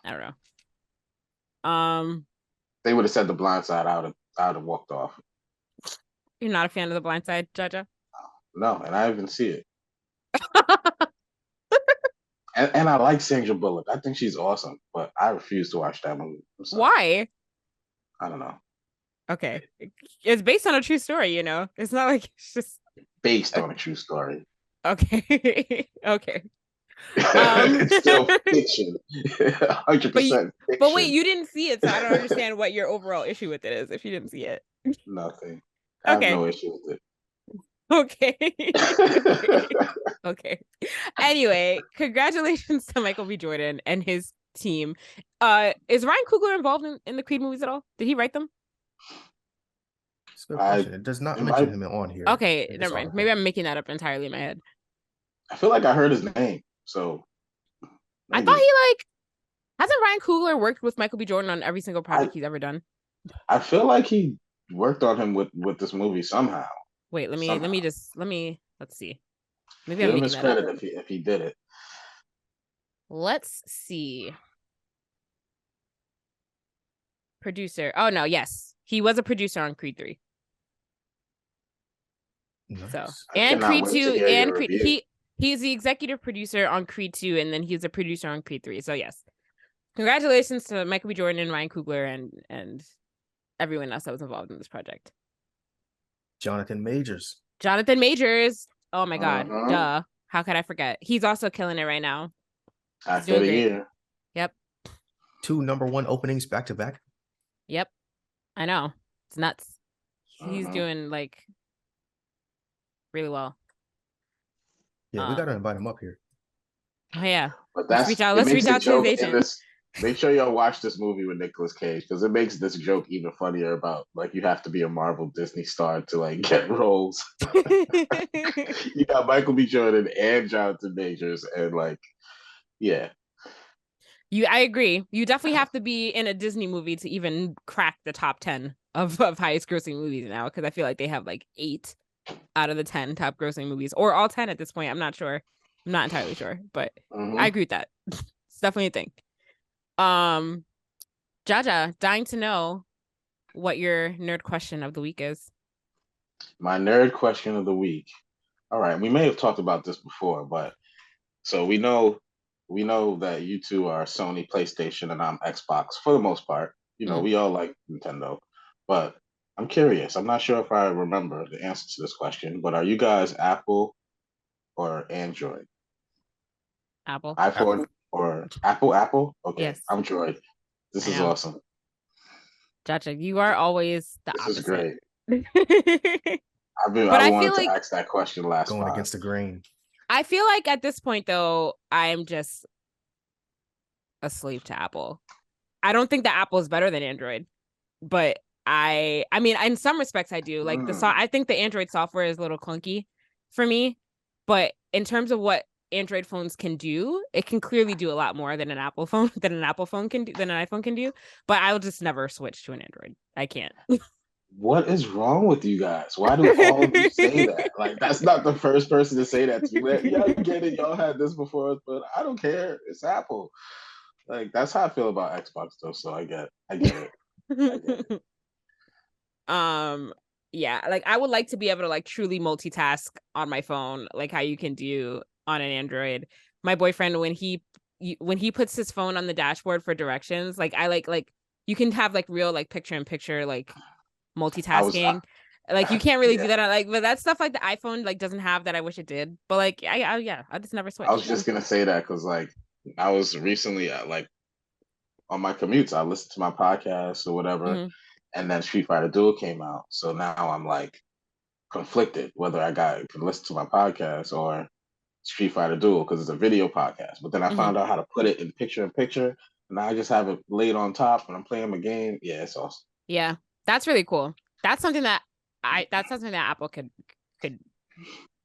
I don't know. They would have said The Blind Side, I would have walked off. You're not a fan of The Blind Side, Jaja? No, and I even see it. And I like Sandra Bullock. I think she's awesome, but I refuse to watch that movie. Why? I don't know. Okay. It's based on a true story, you know? It's not like it's just Based on a true story. okay. Okay. It's still fiction. 100% fiction. But wait, you didn't see it, so I don't understand what your overall issue with it is if you didn't see it. Nothing. I have no issue with it. Okay. Okay. Anyway, congratulations to Michael B. Jordan and his team. Is Ryan Coogler involved in the Creed movies at all? Did he write them? It's a good question. It does not mention him on here. Okay, never mind. Maybe I'm making that up entirely in my head. I feel like I heard his name, so maybe. I thought he hasn't Ryan Coogler worked with Michael B. Jordan on every single project he's ever done? I feel like he worked on him with this movie somehow. Wait, let's see. Maybe Give I'm him making his that credit up. if he did it. Let's see. Producer. Oh no, yes. He was a producer on Creed 3. Nice. So and Creed 2 and Creed he's the executive producer on Creed 2 and then he's a producer on Creed 3. So yes. Congratulations to Michael B. Jordan and Ryan Coogler and everyone else that was involved in this project. Jonathan Majors. Oh my god. Duh. How could I forget? He's also killing it right now. After the year. Yep. 2 #1 openings back to back. Yep. I know. It's nuts. He's doing really well. Yeah, we gotta invite him up here. Oh yeah. But let's reach out to his agent. Make sure y'all watch this movie with Nicolas Cage because it makes this joke even funnier about you have to be a Marvel Disney star to get roles. You got Michael B. Jordan and Jonathan Majors and yeah. I agree. You definitely have to be in a Disney movie to even crack the top 10 of highest grossing movies now because I feel like they have 8 out of the 10 top grossing movies or all 10 at this point. I'm not sure. I'm not entirely sure, but I agree with that. It's definitely a thing. Jaja, dying to know what your nerd question of the week is. My nerd question of the week. All right, we may have talked about this before, but so we know that you two are Sony, PlayStation, and I'm Xbox for the most part. We all like Nintendo, but I'm curious. I'm not sure if I remember the answer to this question, but are you guys Apple or Android? Apple. iPhone or Apple? Okay, yes. I'm Android. This is awesome. Jaja, you are always the opposite. This is great. I wanted to ask that question last going against the grain. I feel like at this point, though, I'm just a slave to Apple. I don't think that Apple is better than Android, but I mean, in some respects, I do. I think the Android software is a little clunky for me, but in terms of what Android phones can do, it can clearly do a lot more than an Apple phone can do than an iPhone can do. But I'll just never switch to an Android. I can't. What is wrong with you guys? Why do all of you say that? That's not the first person to say that to me. Yeah, I get it. Y'all had this before, but I don't care. It's Apple. That's how I feel about Xbox, though. So I get it. Yeah, I would like to be able to truly multitask on my phone, how you can do on an Android. My boyfriend, when he puts his phone on the dashboard for directions, you can have real picture in picture multitasking. You can't really do that but that's stuff the iPhone doesn't have that I wish it did. But I just never switch. I was just gonna say that because I was recently on my commutes, I listened to my podcast or whatever, and then Street Fighter Duel came out. So now I'm conflicted whether I can listen to my podcast or Street Fighter Duel because it's a video podcast. But then I found out how to put it in picture in picture, and now I just have it laid on top when I'm playing my game. Yeah, it's awesome. Yeah, that's really cool. That's something that Apple could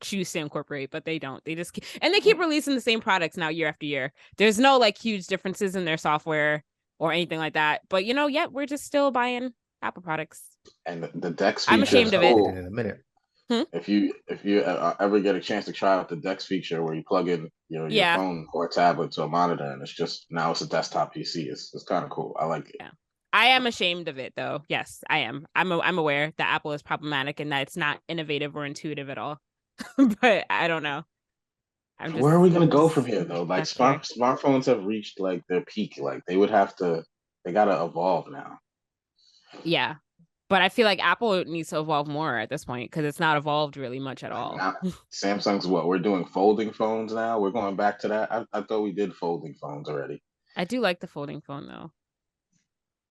choose to incorporate, but they don't. They just keep releasing the same products now year after year. There's no huge differences in their software or anything like that. But we're just still buying Apple products. And the Dex I'm ashamed of it. In a minute. If you ever get a chance to try out the Dex feature where you plug in your Yeah. phone or tablet to a monitor and it's a desktop PC. It's kind of cool. I like it. Yeah. I am ashamed of it though. Yes, I am. I'm aware that Apple is problematic and that it's not innovative or intuitive at all. But I don't know. Where are we gonna go from here though? Like not sure. smartphones have reached like their peak. Like they gotta evolve now. Yeah. But I feel like Apple needs to evolve more at this point because it's not evolved really much at Like all. now, Samsung's what? We're doing folding phones now. We're going back to that. I thought we did folding phones already. I do like the folding phone though.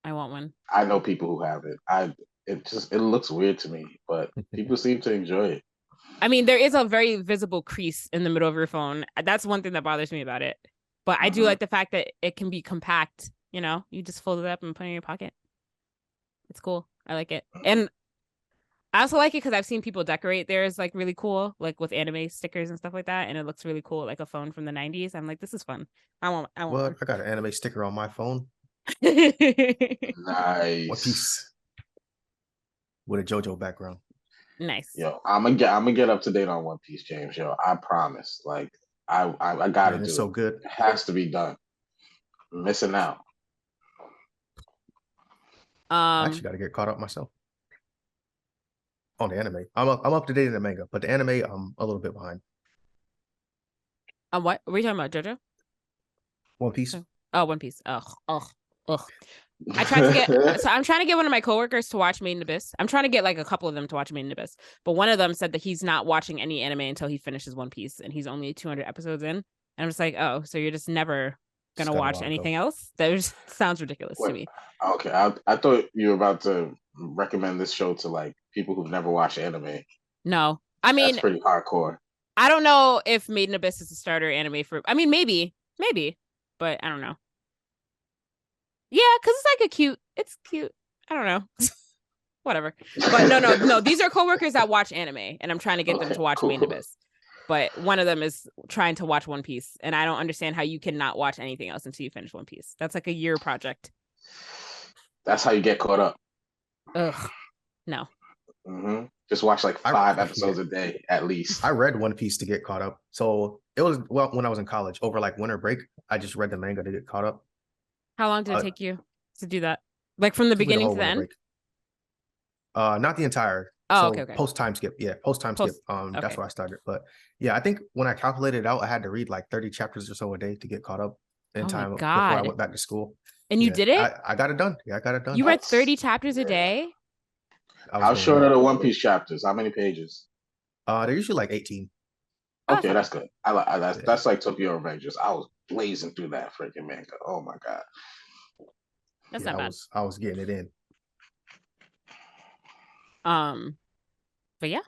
I want one. I know people who have it. It looks weird to me, but people seem to enjoy it. I mean, there is a very visible crease in the middle of your phone. That's one thing that bothers me about it. But I do like the fact that it can be compact. You know, you just fold it up and put it in your pocket. It's cool. I like it. And I also like it because I've seen people decorate theirs like really cool, like with anime stickers and stuff like that. And it looks really cool, like a phone from the 90s. I'm like, this is fun. I want Well, one. I got an anime sticker on my phone. Nice. One piece with a JoJo background. Nice. Yo, I'm gonna get up to date on One Piece, James. Yo, I promise. Like I gotta do it's it. so good. It has to be done. I'm missing out. I actually got to get caught up myself on the anime. I'm up to date in the manga, but the anime I'm a little bit behind. What were you talking about, JoJo? One Piece. Oh, One Piece. Ugh. I'm trying to get one of my coworkers to watch Made in Abyss. I'm trying to get like a couple of them to watch Made in Abyss. But one of them said that he's not watching any anime until he finishes One Piece, and he's only 200 episodes in. And I'm just like, oh, so you're just never gonna watch anything else? That just sounds ridiculous to me. Okay, I thought you were about to recommend this show to like people who've never watched anime. No, I mean, that's pretty hardcore. I don't know if Made in Abyss is a starter anime for. I mean, maybe, but I don't know. Yeah, because it's cute. I don't know. Whatever. But no. These are coworkers that watch anime, and I'm trying to get them to watch Made in Abyss. But one of them is trying to watch One Piece, and I don't understand how you cannot watch anything else until you finish One Piece. That's like a year project. That's how you get caught up. Ugh. No. Just watch like 5 episodes a day at least. I read One Piece to get caught up. So it was when I was in college over like winter break. I just read the manga to get caught up. How long did it take you to do that? Like from the beginning to the end? Break. Not the entire. Oh, okay. Post time skip. Yeah, post time skip. That's where I started. But yeah, I think when I calculated it out, I had to read like 30 chapters or so a day to get caught up in time before I went back to school. And you did it? I got it done. Yeah, I got it done. You read 30 chapters a day? How short are the One Piece chapters? How many pages? They're usually like 18. Okay, that's good. That's like Tokyo Revengers. I was blazing through that freaking manga. Oh my god. That's not bad. I was getting it in. But yeah.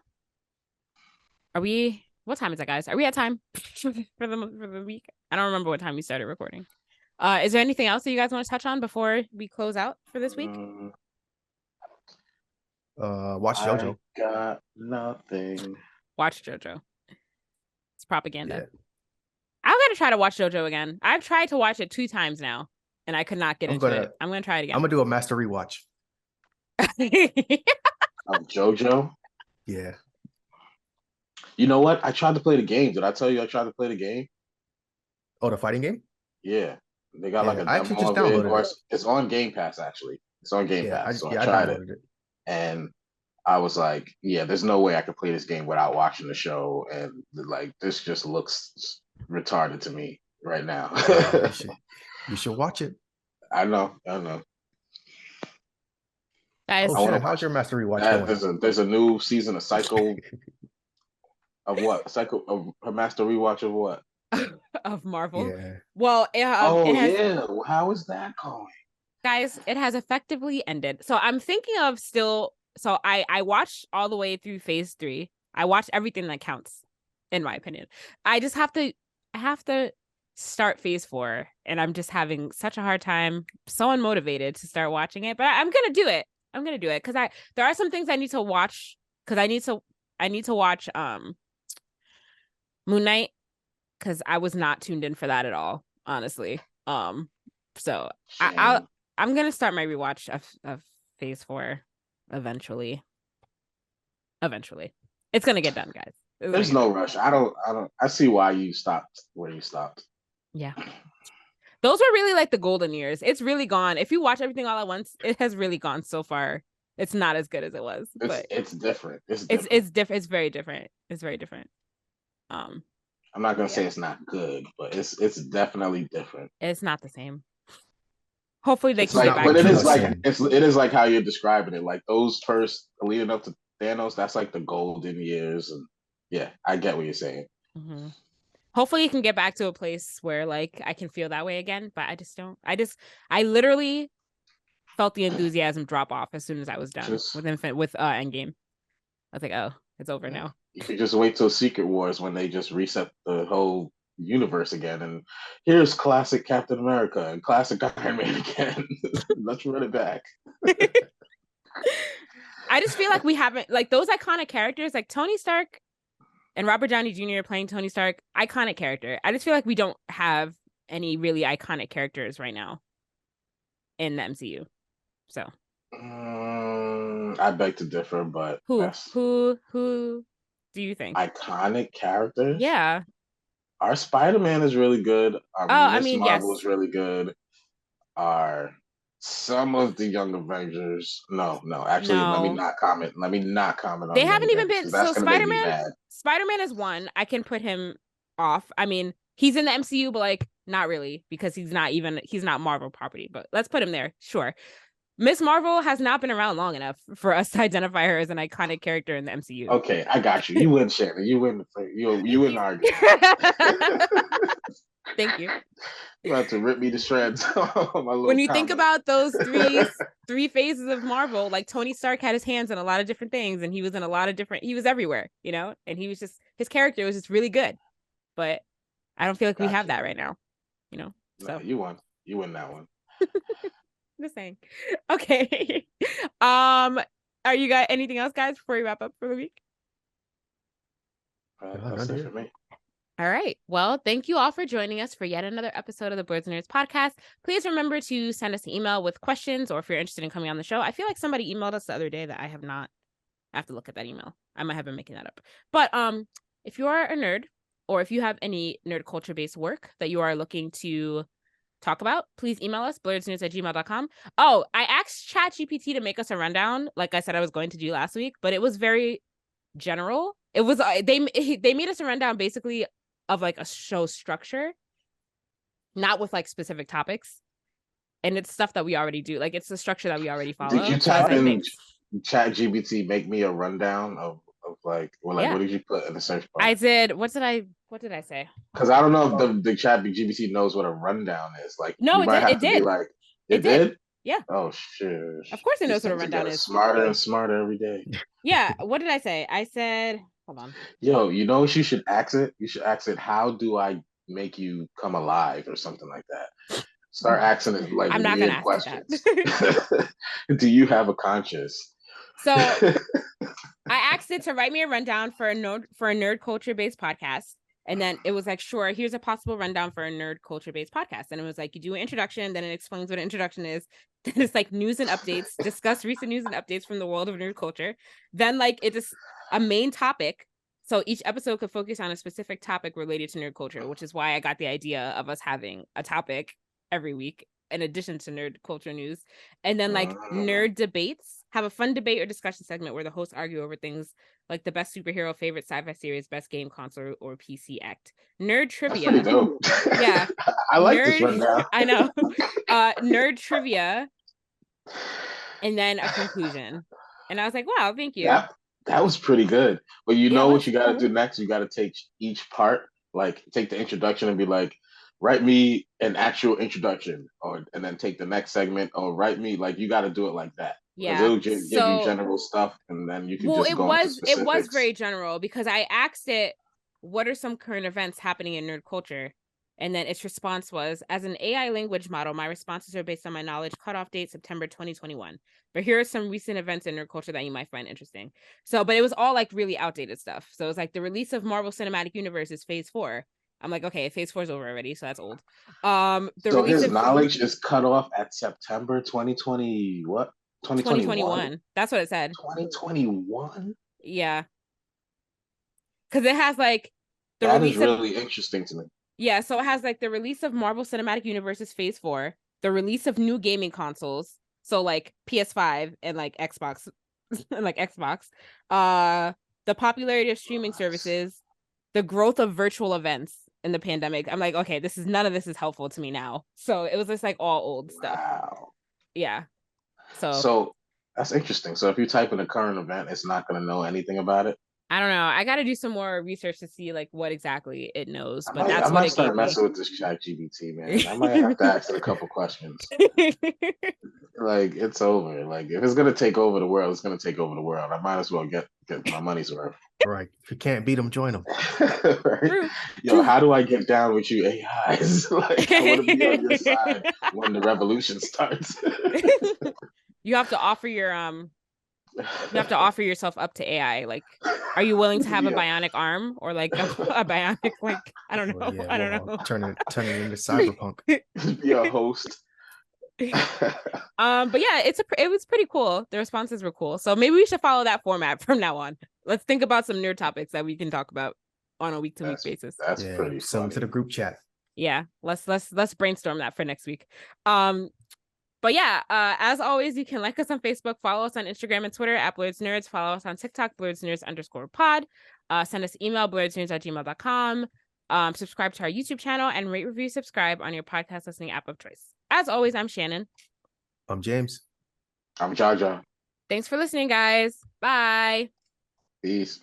What time is that, guys? Are we at time for the week? I don't remember what time we started recording. Is there anything else that you guys want to touch on before we close out for this week? Watch JoJo. I got nothing. Watch JoJo. It's propaganda. Yeah. I'm gonna try to watch JoJo again. I've tried to watch it 2 times now, and I could not get into it. I'm gonna try it again. I'm gonna do a master rewatch. Of JoJo? Yeah. You know what? I tried to play the game. Did I tell you I tried to play the game? Oh, the fighting game? Yeah. They got like a I actually just downloaded it. It's on Game Pass, actually. It's on Game Pass. So I tried it. And I was like, yeah, there's no way I could play this game without watching the show. And like, this just looks retarded to me right now. You should watch it. I know. How's your master rewatch going? There's a new season of Psycho. Of what? Of a master rewatch of what? Of Marvel. Yeah. Well, how is that going? Guys, it has effectively ended. So I'm thinking of still. So I watched all the way through phase 3. I watched everything that counts, in my opinion. I have to start phase 4, and I'm just having such a hard time. So unmotivated to start watching it, but I'm gonna do it. Because there are some things I need to watch. Because I need to watch Moon Knight, because I was not tuned in for that at all, honestly. So I'm gonna start my rewatch of phase 4 eventually. It's gonna get done, guys. There's no rush. I see why you stopped where you stopped. Yeah. Those were really like the golden years. It's really gone. If you watch everything all at once, it has really gone so far. It's not as good as it was, but it's different. It's different. It's different. It's very different. It's very different. I'm not gonna say it's not good, but it's definitely different. It's not the same. Hopefully they can like, get back. But it is like how you're describing it. Like those first leading up to Thanos, that's like the golden years, and yeah, I get what you're saying. Mm-hmm. Hopefully you can get back to a place where like I can feel that way again, but I just don't. I literally felt the enthusiasm drop off as soon as I was done with Endgame. I was like, oh, it's over now. You could just wait till Secret Wars when they just reset the whole universe again, and here's classic Captain America and classic Iron Man again. Let's run it back. I just feel like we haven't, like, those iconic characters, like Tony Stark and Robert Downey Jr. playing Tony Stark, iconic character. I just feel like we don't have any really iconic characters right now in the MCU. So I beg to differ, but who do you think iconic characters? Yeah, our Spider-Man is really good. Miss Marvel is really good. Some of the Young Avengers? No. Actually, let me not comment. On they haven't even been. So Spider-Man is one. I can put him off. I mean, he's in the MCU, but like not really, because he's not Marvel property. But let's put him there. Sure. Miss Marvel has not been around long enough for us to identify her as an iconic character in the MCU. Okay, I got you. You win, Shannon. You win. You win argument. Thank you. You about to rip me to shreds. When you think about those three phases of Marvel, like Tony Stark had his hands in a lot of different things, and he was in a lot of different. He was everywhere, and he was just his character was just really good. But I don't feel like we have that right now, So you won. You win that one. Just saying. Okay. Are you guys anything else, guys, before we wrap up for the week? That's it for me. All right. Well, thank you all for joining us for yet another episode of the Blerdsnerds podcast. Please remember to send us an email with questions, or if you're interested in coming on the show. I feel like somebody emailed us the other day that I have not. I have to look at that email. I might have been making that up. But if you are a nerd, or if you have any nerd culture based work that you are looking to talk about, please email us blerdsnerds@gmail.com. Oh, I asked ChatGPT to make us a rundown, like I said I was going to do last week, but it was very general. It was they made us a rundown basically of like a show structure, not with like specific topics, and it's stuff that we already do. Like it's the structure that we already follow. Did you type in ChatGPT make me a rundown of like, well, like, what did you put in the search bar? I did. What did I say? Because I don't know if the ChatGPT knows what a rundown is. Like, no, it did. Like, it did. Yeah. Oh shit. Of course it knows what a rundown is. Smarter and smarter every day. Yeah. What did I say? I said, hold on. Yo, you know what you should ask it? You should ask it, how do I make you come alive, or something like that. Start asking it like, I'm not gonna ask questions. That. Do you have a conscience? So I asked it to write me a rundown for a nerd culture based podcast. And then it was like, sure, here's a possible rundown for a nerd culture based podcast. And it was like, you do an introduction, then it explains what an introduction is. Then it's like news and updates, discuss recent news and updates from the world of nerd culture. Then like it is a main topic. So each episode could focus on a specific topic related to nerd culture, which is why I got the idea of us having a topic every week in addition to nerd culture news. And then like nerd debates, have a fun debate or discussion segment where the hosts argue over things like the best superhero, favorite sci-fi series, best game console, or PC act. Nerd trivia. That's pretty dope. Yeah. I like this rundown. I know. Nerd trivia. And then a conclusion. And I was like, wow, thank you. That was pretty good. But you know what you got to do next? You got to take each part, like take the introduction and be like, write me an actual introduction, and then take the next segment, or write me, like, you got to do it like that. Yeah, it'll give you general stuff, and then you can just go into specifics. It was very general, because I asked it, what are some current events happening in nerd culture? And then its response was, as an AI language model, my responses are based on my knowledge, cutoff date September 2021. But here are some recent events in nerd culture that you might find interesting. So, but it was all like really outdated stuff. So it's like the release of Marvel Cinematic Universe is Phase 4. I'm like, okay, Phase 4 is over already, so that's old. So his knowledge is cut off at September 2020. What? 2021. That's what it said. 2021. Yeah. because it has like the That is release of really interesting to me. yeah, so it has like the release of Marvel Cinematic Universe's Phase 4, the release of new gaming consoles, so like PS5 and like Xbox and like Xbox, the popularity of streaming services, the growth of virtual events in the pandemic. I'm like, okay, none of this is helpful to me now. So it was just like all old stuff. Wow. Yeah. So So that's interesting. So if you type in a current event, it's not going to know anything about it. I don't know. I got to do some more research to see like what exactly it knows, but I that's what might it start gave me. messing with this chat GPT, man. I might have to ask it a couple questions. Like, it's over. Like, if it's gonna take over the world, it's gonna take over the world. I might as well get my money's worth. Right. If you can't beat them, join them. Right? True. Yo, how do I get down with you AIs? Like, I want to be on your side when the revolution starts. You have to offer yourself up to AI. Like, are you willing to have a bionic arm or like a bionic, like, I don't know. Well, yeah, I don't well, know. turn it into cyberpunk. Be a host. But yeah, it was pretty cool. The responses were cool. So maybe we should follow that format from now on. Let's think about some nerd topics that we can talk about on a week-to-week basis. That's pretty Send them funny. to the group chat. Yeah, let's brainstorm that for next week. But yeah, as always, you can like us on Facebook, follow us on Instagram and Twitter at Blerdsnerds, follow us on TikTok, Blerdsnerds_pod, send us email, blerdsnerds@gmail.com, subscribe to our YouTube channel, and rate, review, subscribe on your podcast listening app of choice. As always, I'm Shannon. I'm James. I'm Jaja. Thanks for listening, guys. Bye. Peace.